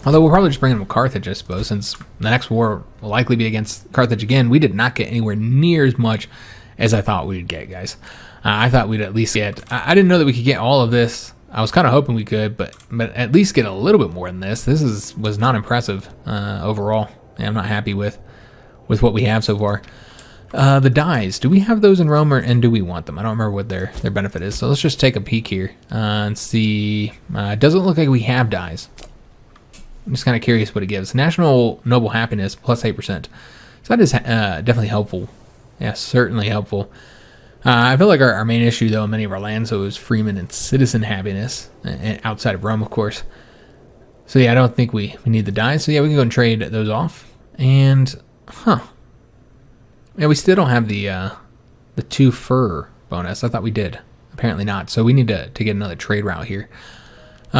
Although we'll probably just bring them to Carthage, I suppose, since the next war will likely be against Carthage again. We did not get anywhere near as much as I thought we would get, guys. I thought we'd at least get... I didn't know that we could get all of this. I was kind of hoping we could, but at least get a little bit more than this. This was not impressive overall. Yeah, I'm not happy with what we have so far. The dies, do we have those in Rome, and do we want them? I don't remember what their benefit is, so let's just take a peek here and see. It doesn't look like we have dies. I'm just kind of curious what it gives. National Noble Happiness, plus 8%. So that is definitely helpful. Yeah, certainly helpful. I feel like our main issue, though, in many of our lands, though, is freeman and citizen happiness, and outside of Rome, of course. So yeah, I don't think we need the dies. So yeah, we can go and trade those off. And, yeah, we still don't have the 2 fur bonus. I thought we did. Apparently not. So we need to get another trade route here.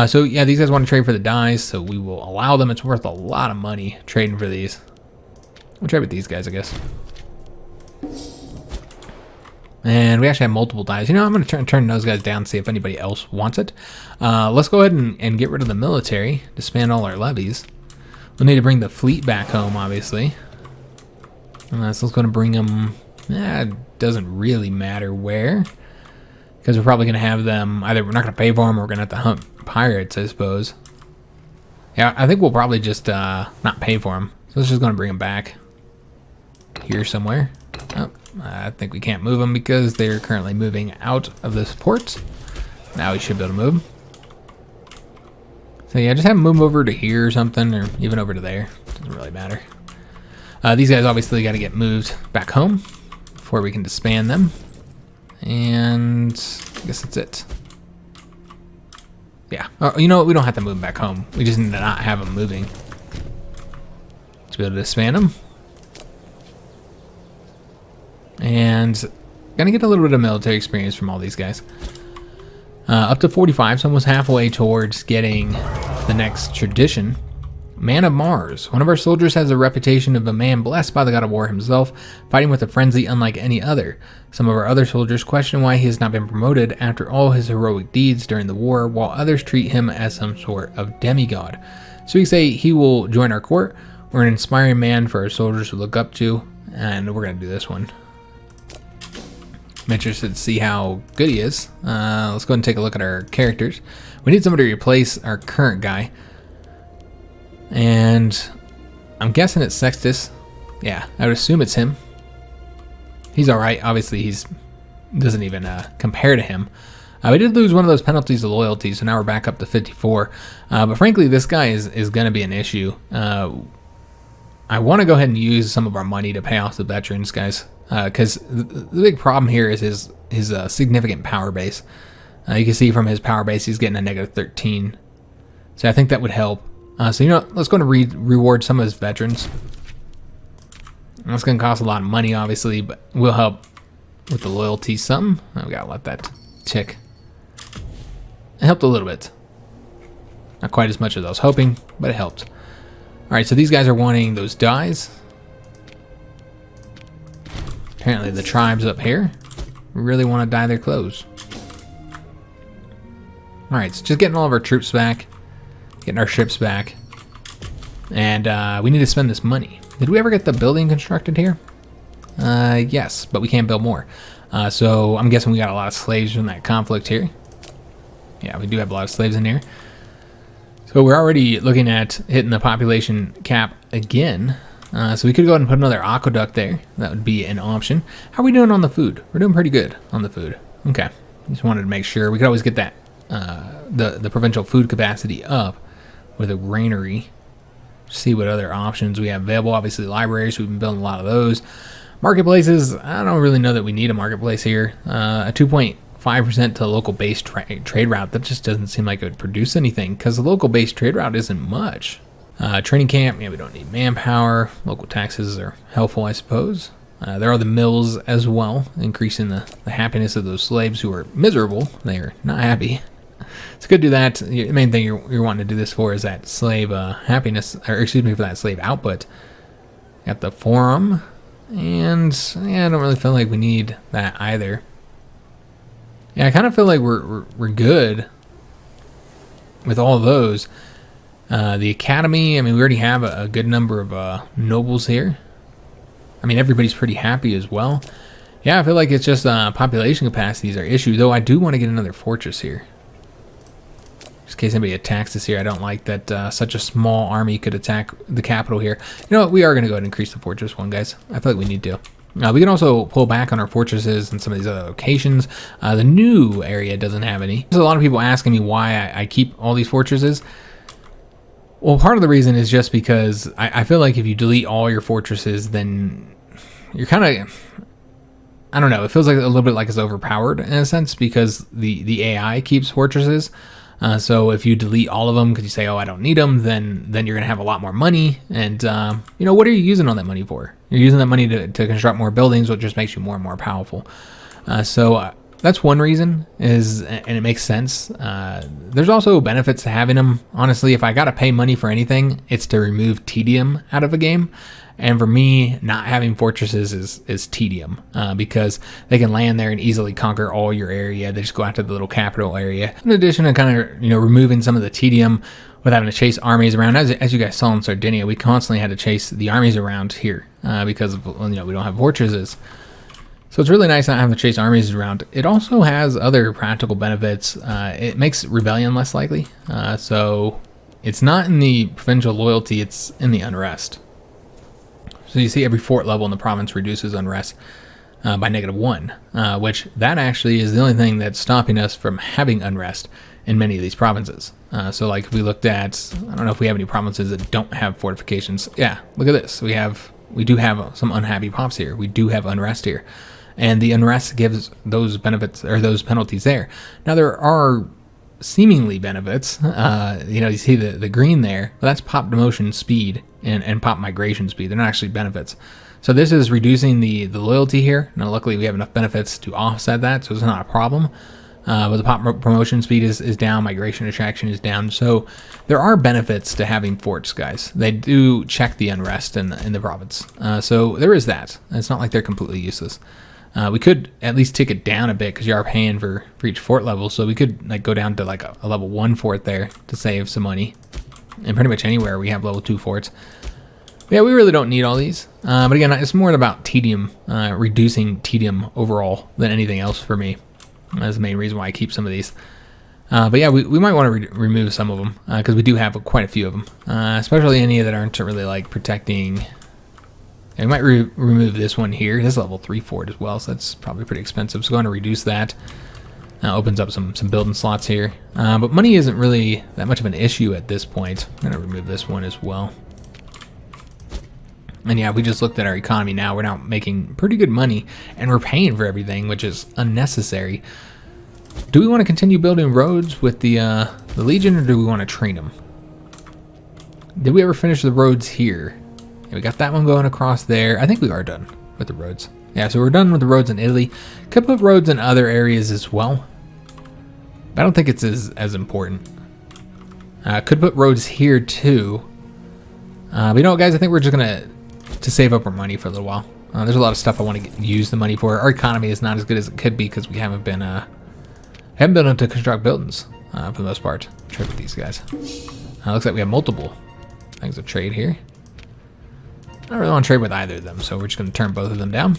So yeah, these guys want to trade for the dies, so we will allow them. It's worth a lot of money trading for these. We'll trade with these guys, I guess. And we actually have multiple dies. You know, I'm going to turn those guys down and see if anybody else wants it. Let's go ahead and get rid of the military, disband all our levies. We'll need to bring the fleet back home, obviously. So let's go and bring them. It doesn't really matter where, because we're probably going to have them, either we're not going to pay for them or we're going to have to hunt pirates, I suppose. Yeah, I think we'll probably just not pay for them. So let's just going to bring them back here somewhere. Oh, I think we can't move them because they're currently moving out of this port. Now we should be able to move them. So yeah, just have them move over to here or something, or even over to there. Doesn't really matter. These guys obviously got to get moved back home before we can disband them. And I guess that's it. Yeah. Oh, you know what? We don't have to move them back home. We just need to not have them moving to be able to disband them. And gonna get a little bit of military experience from all these guys. Up to 45, so almost halfway towards getting the next tradition. Man of Mars. One of our soldiers has a reputation of a man blessed by the god of war himself, fighting with a frenzy unlike any other. Some of our other soldiers question why he has not been promoted after all his heroic deeds during the war, while others treat him as some sort of demigod. So we say he will join our court. We're an inspiring man for our soldiers to look up to, and we're going to do this one. I'm interested to see how good he is. Let's go ahead and take a look at our characters. We need somebody to replace our current guy. And I'm guessing it's Sextus. Yeah, I would assume it's him. He's alright. Obviously, he's doesn't even compare to him. We did lose one of those penalties of loyalty, so now we're back up to 54. But frankly, this guy is going to be an issue. I want to go ahead and use some of our money to pay off the veterans, guys. Because the big problem here is his significant power base. You can see from his power base, he's getting a negative 13. So I think that would help. So, you know, let's go and reward some of his veterans. That's going to cost a lot of money, obviously, but will help with the loyalty some. We got to let that tick. It helped a little bit. Not quite as much as I was hoping, but it helped. All right, so these guys are wanting those dies. Apparently the tribes up here really want to dye their clothes. All right, so just getting all of our troops back. Getting our ships back. And we need to spend this money. Did we ever get the building constructed here? Yes, but we can't build more. So I'm guessing we got a lot of slaves from that conflict here. Yeah, we do have a lot of slaves in here. So we're already looking at hitting the population cap again. So we could go ahead and put another aqueduct there. That would be an option. How are we doing on the food? We're doing pretty good on the food. Okay. Just wanted to make sure. We could always get that the provincial food capacity up with a granary. See what other options we have available. Obviously libraries, we've been building a lot of those. Marketplaces, I don't really know that we need a marketplace here. A 2.5% to local base trade route, that just doesn't seem like it would produce anything because the local base trade route isn't much. Training camp, yeah, we don't need manpower. Local taxes are helpful, I suppose. There are the mills as well, increasing the happiness of those slaves who are miserable. They are not happy. it's good to do that. The main thing you're wanting to do this for is that slave happiness, or excuse me, for that slave output. Got the forum, and yeah, I don't really feel like we need that either. Yeah, I kind of feel like we're good with all of those. The academy, I mean, we already have a good number of nobles here. I mean, everybody's pretty happy as well. Yeah, I feel like it's just population capacity is our issue, though I do want to get another fortress here. Just in case anybody attacks us here, I don't like that such a small army could attack the capital here. You know what, we are going to go ahead and increase the fortress one, guys. I feel like we need to. We can also pull back on our fortresses in some of these other locations. The new area doesn't have any. There's a lot of people asking me why I keep all these fortresses. Well, part of the reason is just because I feel like if you delete all your fortresses, then you're kind of, I don't know, it feels like a little bit like it's overpowered in a sense because the AI keeps fortresses. So if you delete all of them because you say, oh, I don't need them, then you're going to have a lot more money. And, you know, what are you using all that money for? You're using that money to construct more buildings, which just makes you more and more powerful. So that's one reason, and it makes sense. There's also benefits to having them. Honestly, if I got to pay money for anything, it's to remove tedium out of a game. And for me, not having fortresses is tedium because they can land there and easily conquer all your area. They just go out to the little capital area. In addition to kind of, you know, removing some of the tedium with having to chase armies around. As you guys saw in Sardinia, we constantly had to chase the armies around here because of, you know, we don't have fortresses. So it's really nice not having to chase armies around. It also has other practical benefits. It makes rebellion less likely. So it's not in the provincial loyalty, it's in the unrest. So you see every fort level in the province reduces unrest by -1, which that actually is the only thing that's stopping us from having unrest in many of these provinces. So like if we looked at, I don't know if we have any provinces that don't have fortifications. Yeah, look at this. We do have some unhappy pops here. We do have unrest here. And the unrest gives those benefits or those penalties there. Now there are seemingly benefits. You know, you see the green there. Well, that's pop demotion speed and pop migration speed. They're not actually benefits. So this is reducing the loyalty here. Now luckily we have enough benefits to offset that, so it's not a problem. But the pop promotion speed is down, migration attraction is down. So there are benefits to having forts, guys. They do check the unrest in the province. So there is that. It's not like they're completely useless. We could at least tick it down a bit because you are paying for each fort level. So we could like go down to like a level 1 fort there to save some money. And pretty much anywhere we have level 2 forts. But yeah, we really don't need all these. But again, it's more about tedium, reducing tedium overall than anything else for me. That's the main reason why I keep some of these. But yeah, we might want to remove some of them because we do have quite a few of them, especially any that aren't really like protecting. We might remove this one here. This is level 3 fort as well, so that's probably pretty expensive. So going to reduce that. Opens up some building slots here. But money isn't really that much of an issue at this point. I'm going to remove this one as well. And yeah, we just looked at our economy now. We're now making pretty good money, and we're paying for everything, which is unnecessary. Do we want to continue building roads with the Legion, or do we want to train them? Did we ever finish the roads here? Yeah, we got that one going across there. I think we are done with the roads. Yeah, so we're done with the roads in Italy. Could put roads in other areas as well. But I don't think it's as important. Could put roads here too. But you know what, guys? I think we're just going to save up our money for a little while. There's a lot of stuff I want to use the money for. Our economy is not as good as it could be because we haven't been able to construct buildings for the most part. Trade with these guys. Looks like we have multiple things of trade here. I don't really want to trade with either of them, so we're just going to turn both of them down.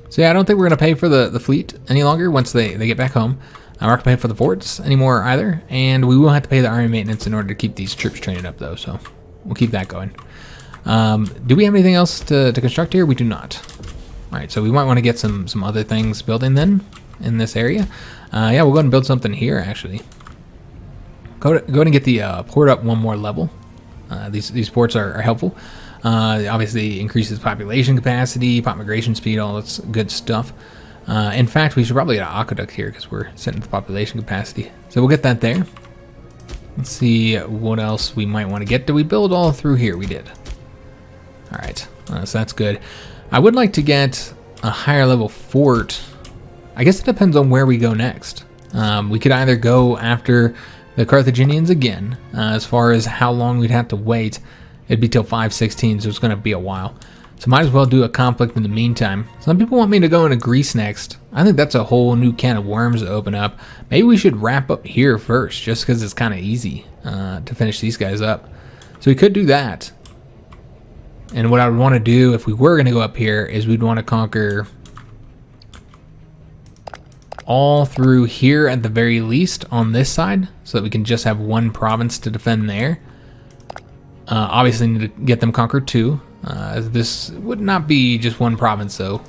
So yeah, I don't think we're going to pay for the fleet any longer once they get back home. I'm not going to pay for the forts anymore either, and we will have to pay the army maintenance in order to keep these troops trained up though, so we'll keep that going. Do we have anything else to construct here? We do not. Alright, so we might want to get some other things building then in this area. Yeah, we'll go ahead and build something here actually. Go ahead and get the port up one more level. These ports are helpful. Obviously increases population capacity, pop migration speed, all that's good stuff. In fact, we should probably get an aqueduct here because we're setting the population capacity. So we'll get that there. Let's see what else we might want to get. Did we build all through here? We did. All right, so that's good. I would like to get a higher level fort. I guess it depends on where we go next. We could either go after the Carthaginians again. As far as how long we'd have to wait, it'd be till 516, so it's going to be a while. So might as well do a conflict in the meantime. Some people want me to go into Greece next. I think that's a whole new can of worms to open up. Maybe we should wrap up here first, just because it's kind of easy to finish these guys up. So we could do that. And what I would want to do if we were going to go up here is we'd want to conquer all through here at the very least on this side, so that we can just have one province to defend there. Obviously need to get them conquered too. This would not be just one province though.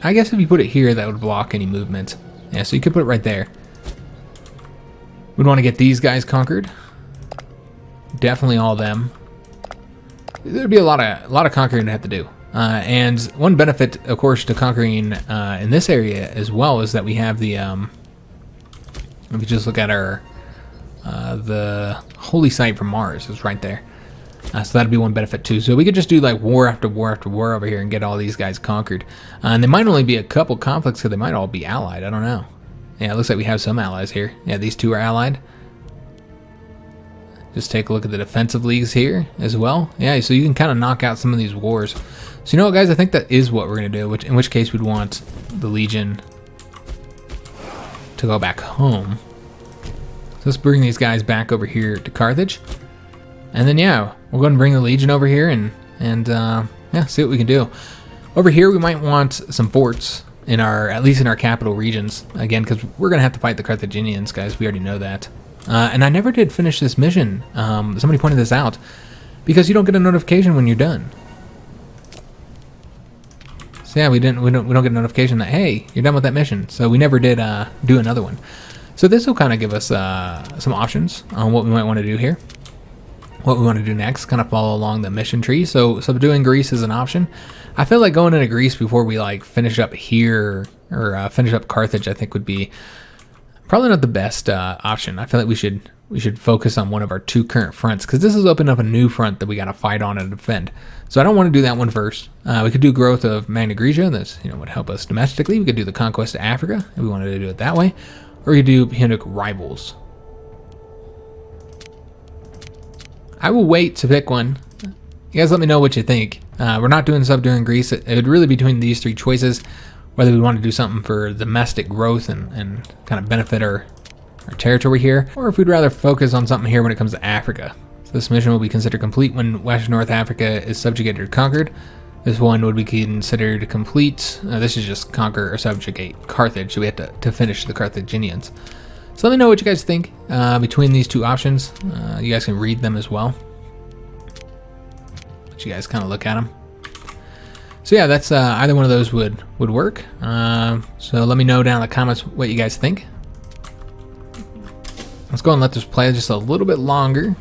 I guess if you put it here, that would block any movement. Yeah, so you could put it right there. We'd want to get these guys conquered. Definitely all of them. There'd be a lot of conquering to have to do. And one benefit, of course, to conquering in this area as well is that we have the, if you just look at our, the holy site from Mars is right there. So that'd be one benefit too. So we could just do like war after war after war over here and get all these guys conquered. And there might only be a couple conflicts because they might all be allied. I don't know. Yeah, it looks like we have some allies here. Yeah, these two are allied. Just take a look at the defensive leagues here as well. Yeah, so you can kind of knock out some of these wars. So you know what, guys? I think that is what we're going to do, in which case we'd want the Legion to go back home. So let's bring these guys back over here to Carthage. And then, yeah, we'll go and bring the Legion over here and yeah, see what we can do. Over here, we might want some forts in our, at least in our capital regions. Again, because we're going to have to fight the Carthaginians, guys. We already know that. And I never did finish this mission. Somebody pointed this out. Because you don't get a notification when you're done. So yeah, we don't get a notification that, hey, you're done with that mission. So we never did do another one. So this will kind of give us some options on what we might want to do here. What we want to do next, kind of follow along the mission tree. So subduing Greece is an option. I feel like going into Greece before we like finish up here or finish up Carthage, I think would be probably not the best option. I feel like we should focus on one of our two current fronts because this has opened up a new front that we got to fight on and defend. So I don't want to do that one first. We could do growth of Magna Graecia. This would help us domestically. We could do the conquest of Africa if we wanted to do it that way, or we could do Punic rivals. I will wait to pick one. You guys let me know what you think. We're not doing subduing Greece. It would really be between these three choices, whether we want to do something for domestic growth and kind of benefit our territory here, or if we'd rather focus on something here when it comes to Africa. So this mission will be considered complete when West North Africa is subjugated or conquered. This one would be considered complete. This is just conquer or subjugate Carthage, so we have to finish the Carthaginians. So let me know what you guys think between these two options. You guys can read them as well. Let you guys kind of look at them. So yeah, that's either one of those would work. So let me know down in the comments what you guys think. Let's go and let this play just a little bit longer.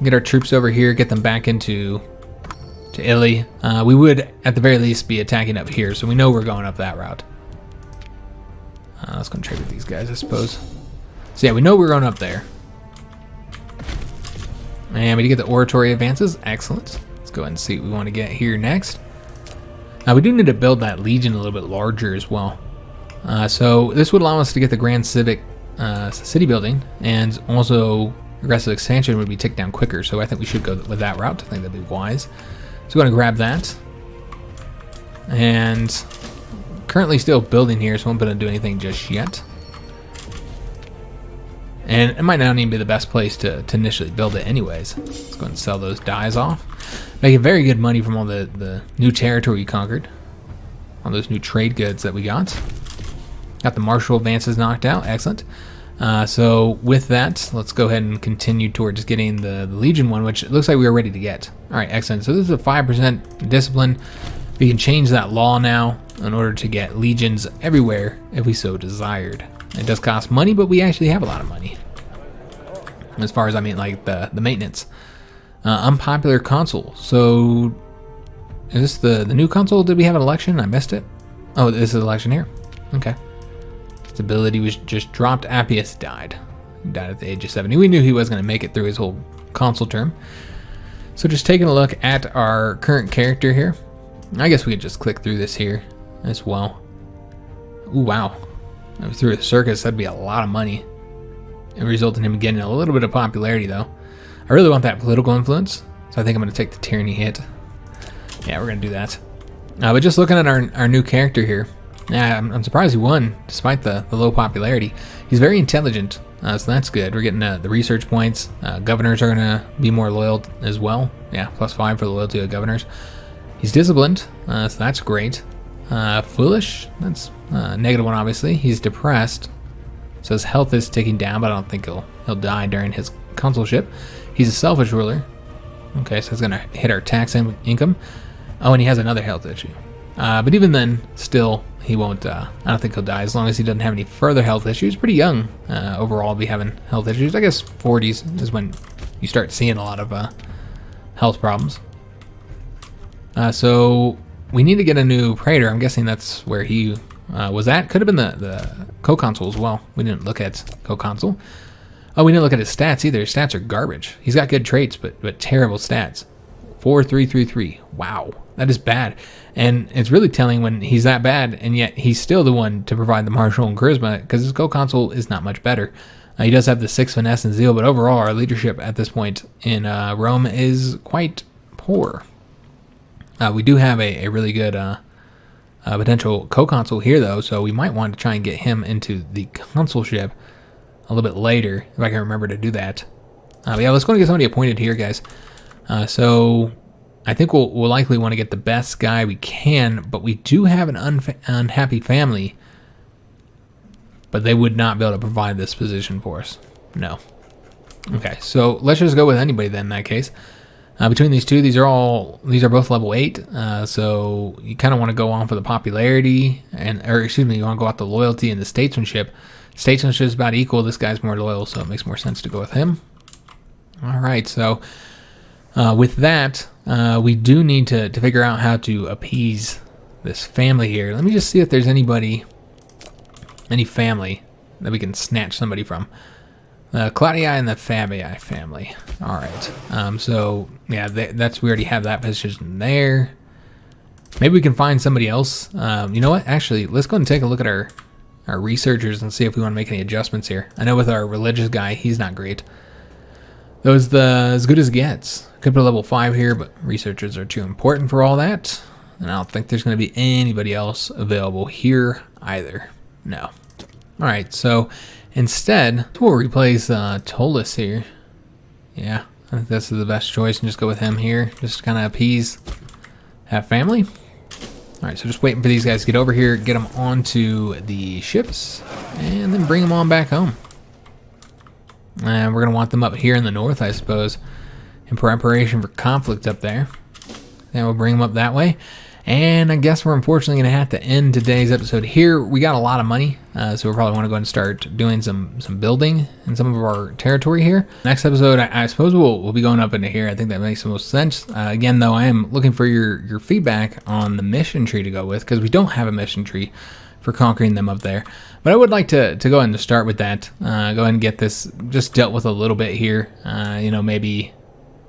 Get our troops over here, get them back into Italy. We would, at the very least, be attacking up here, so we know we're going up that route. Let's go and trade with these guys, I suppose. So yeah, we know we're going up there. And we did get the oratory advances. Excellent. Let's go ahead and see what we want to get here next. We do need to build that legion a little bit larger as well. So this would allow us to get the Grand Civic city building, and also aggressive expansion would be ticked down quicker. So I think we should go with that route. I think that'd be wise. So we're going to grab that. And currently still building here, so I won't be able to do anything just yet. And it might not even be the best place to initially build it anyways. Let's go and sell those dies off. Making very good money from all the new territory we conquered. All those new trade goods that we got. Got the martial advances knocked out. Excellent. So with that, let's go ahead and continue towards getting the Legion one, which it looks like we are ready to get. All right, excellent. So this is a 5% discipline. We can change that law now in order to get legions everywhere if we so desired. It does cost money, but we actually have a lot of money. As far as I mean, like the maintenance. Unpopular consul. So is this the new consul? Did we have an election? I missed it. Oh, this is an election here. Okay. Stability was just dropped. Appius died. He died at the age of 70. We knew he was going to make it through his whole consul term. So just taking a look at our current character here. I guess we could just click through this here as well. Ooh, wow. If we threw a circus, that'd be a lot of money. It would result in him getting a little bit of popularity, though. I really want that political influence, so I think I'm going to take the tyranny hit. Yeah, we're going to do that. But just looking at our new character here, yeah, I'm surprised he won, despite the low popularity. He's very intelligent, so that's good. We're getting the research points. Governors are going to be more loyal as well. Yeah, +5 for the loyalty of governors. He's disciplined, so that's great. Foolish, that's -1, obviously. He's depressed, so his health is ticking down, but I don't think he'll die during his consulship. He's a selfish ruler. Okay, so it's going to hit our tax income. Oh, and he has another health issue. But even then, still, he won't, I don't think he'll die as long as he doesn't have any further health issues. Pretty young overall to be having health issues. I guess 40s is when you start seeing a lot of health problems. So we need to get a new Praetor. I'm guessing that's where he was at. Could have been the co-consul as well. We didn't look at co-consul. Oh, we didn't look at his stats either. His stats are garbage. He's got good traits, but terrible stats. 4-3-3-3. Wow, that is bad. And it's really telling when he's that bad, and yet he's still the one to provide the martial and charisma, because his co-consul is not much better. He does have the 6 finesse and zeal, but overall our leadership at this point in Rome is quite poor. We do have a really good potential co-consul here, though, so we might want to try and get him into the consulship a little bit later, if I can remember to do that. But yeah, let's go and get somebody appointed here, guys. So I think we'll likely want to get the best guy we can, but we do have an unhappy family, but they would not be able to provide this position for us. No. Okay, so let's just go with anybody then in that case. Between these two, these are both level 8, so you kind of want to go on for the popularity, you want to go out the loyalty and the statesmanship. Statesmanship is about equal. This guy's more loyal, so it makes more sense to go with him. All right, so with that, we do need to figure out how to appease this family here. Let me just see if there's any family that we can snatch somebody from. The Claudii and the Fabii family. All right. So yeah, we already have that position there. Maybe we can find somebody else. You know what? Actually, let's go and take a look at our researchers and see if we want to make any adjustments here. I know with our religious guy, he's not great. That was as good as it gets. Could put a level 5 here, but researchers are too important for all that. And I don't think there's going to be anybody else available here either. No. All right, so instead, we'll replace Tollus here. Yeah, I think this is the best choice, and just go with him here. Just kind of appease, have family. All right, so just waiting for these guys to get over here, get them onto the ships, and then bring them on back home. And we're going to want them up here in the north, I suppose, in preparation for conflict up there. Then we'll bring them up that way. And I guess we're unfortunately going to have to end today's episode here. We got a lot of money, so we probably want to go and start doing some building in some of our territory here. Next episode, I suppose we'll be going up into here. I think that makes the most sense. Again, though, I am looking for your feedback on the mission tree to go with, because we don't have a mission tree for conquering them up there. But I would like to go ahead and start with that. Go ahead and get this just dealt with a little bit here. Maybe...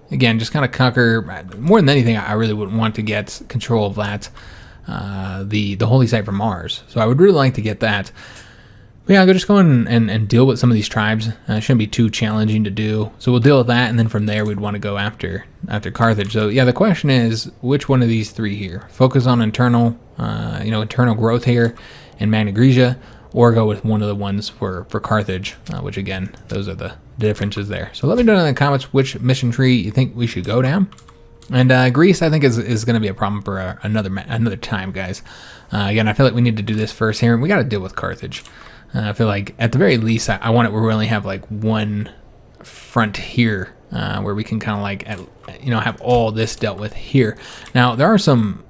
Again, just kind of conquer, more than anything, I really would want to get control of that, the holy site for Mars. So I would really like to get that. But yeah, I'll just go in and deal with some of these tribes. It shouldn't be too challenging to do. So we'll deal with that, and then from there we'd want to go after Carthage. So yeah, the question is, which one of these three here? Focus on internal growth here in Magna Graecia, or go with one of the ones for Carthage, which again, those are the differences there. So let me know in the comments which mission tree you think we should go down. And Greece, I think, is going to be a problem for another time, guys. Again, I feel like we need to do this first here, and we got to deal with Carthage. I feel like at the very least, I want it where we only have like one front here, where we can kind of like have all this dealt with here. Now there are some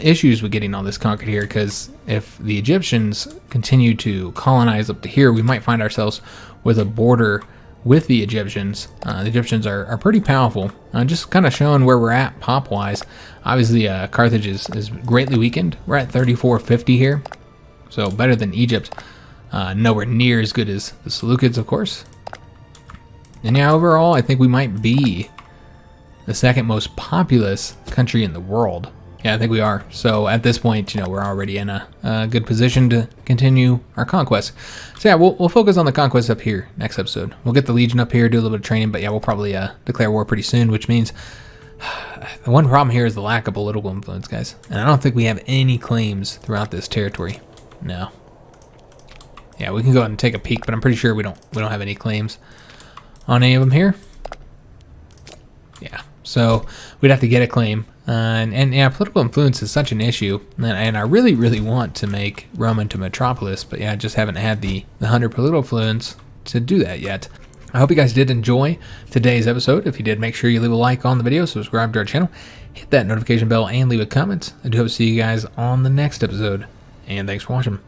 issues with getting all this conquered here, because if the Egyptians continue to colonize up to here, we might find ourselves with a border with the Egyptians. The Egyptians are pretty powerful. Just kind of showing where we're at pop-wise. Obviously, Carthage is greatly weakened. We're at 3450 here, so better than Egypt. Nowhere near as good as the Seleucids, of course. And yeah, overall, I think we might be the second most populous country in the world. Yeah, I think we are. So at this point, we're already in a good position to continue our conquest. So yeah, we'll focus on the conquest up here next episode. We'll get the Legion up here, do a little bit of training, but yeah, we'll probably declare war pretty soon, which means the one problem here is the lack of political influence, guys. And I don't think we have any claims throughout this territory. No. Yeah, we can go ahead and take a peek, but I'm pretty sure we don't have any claims on any of them here. Yeah, so we'd have to get a claim. And yeah, political influence is such an issue, and I really, really want to make Rome into metropolis, but yeah, I just haven't had the 100 political influence to do that yet. I hope you guys did enjoy today's episode. If you did, make sure you leave a like on the video, subscribe to our channel, hit that notification bell, and leave a comment. I do hope to see you guys on the next episode, and thanks for watching.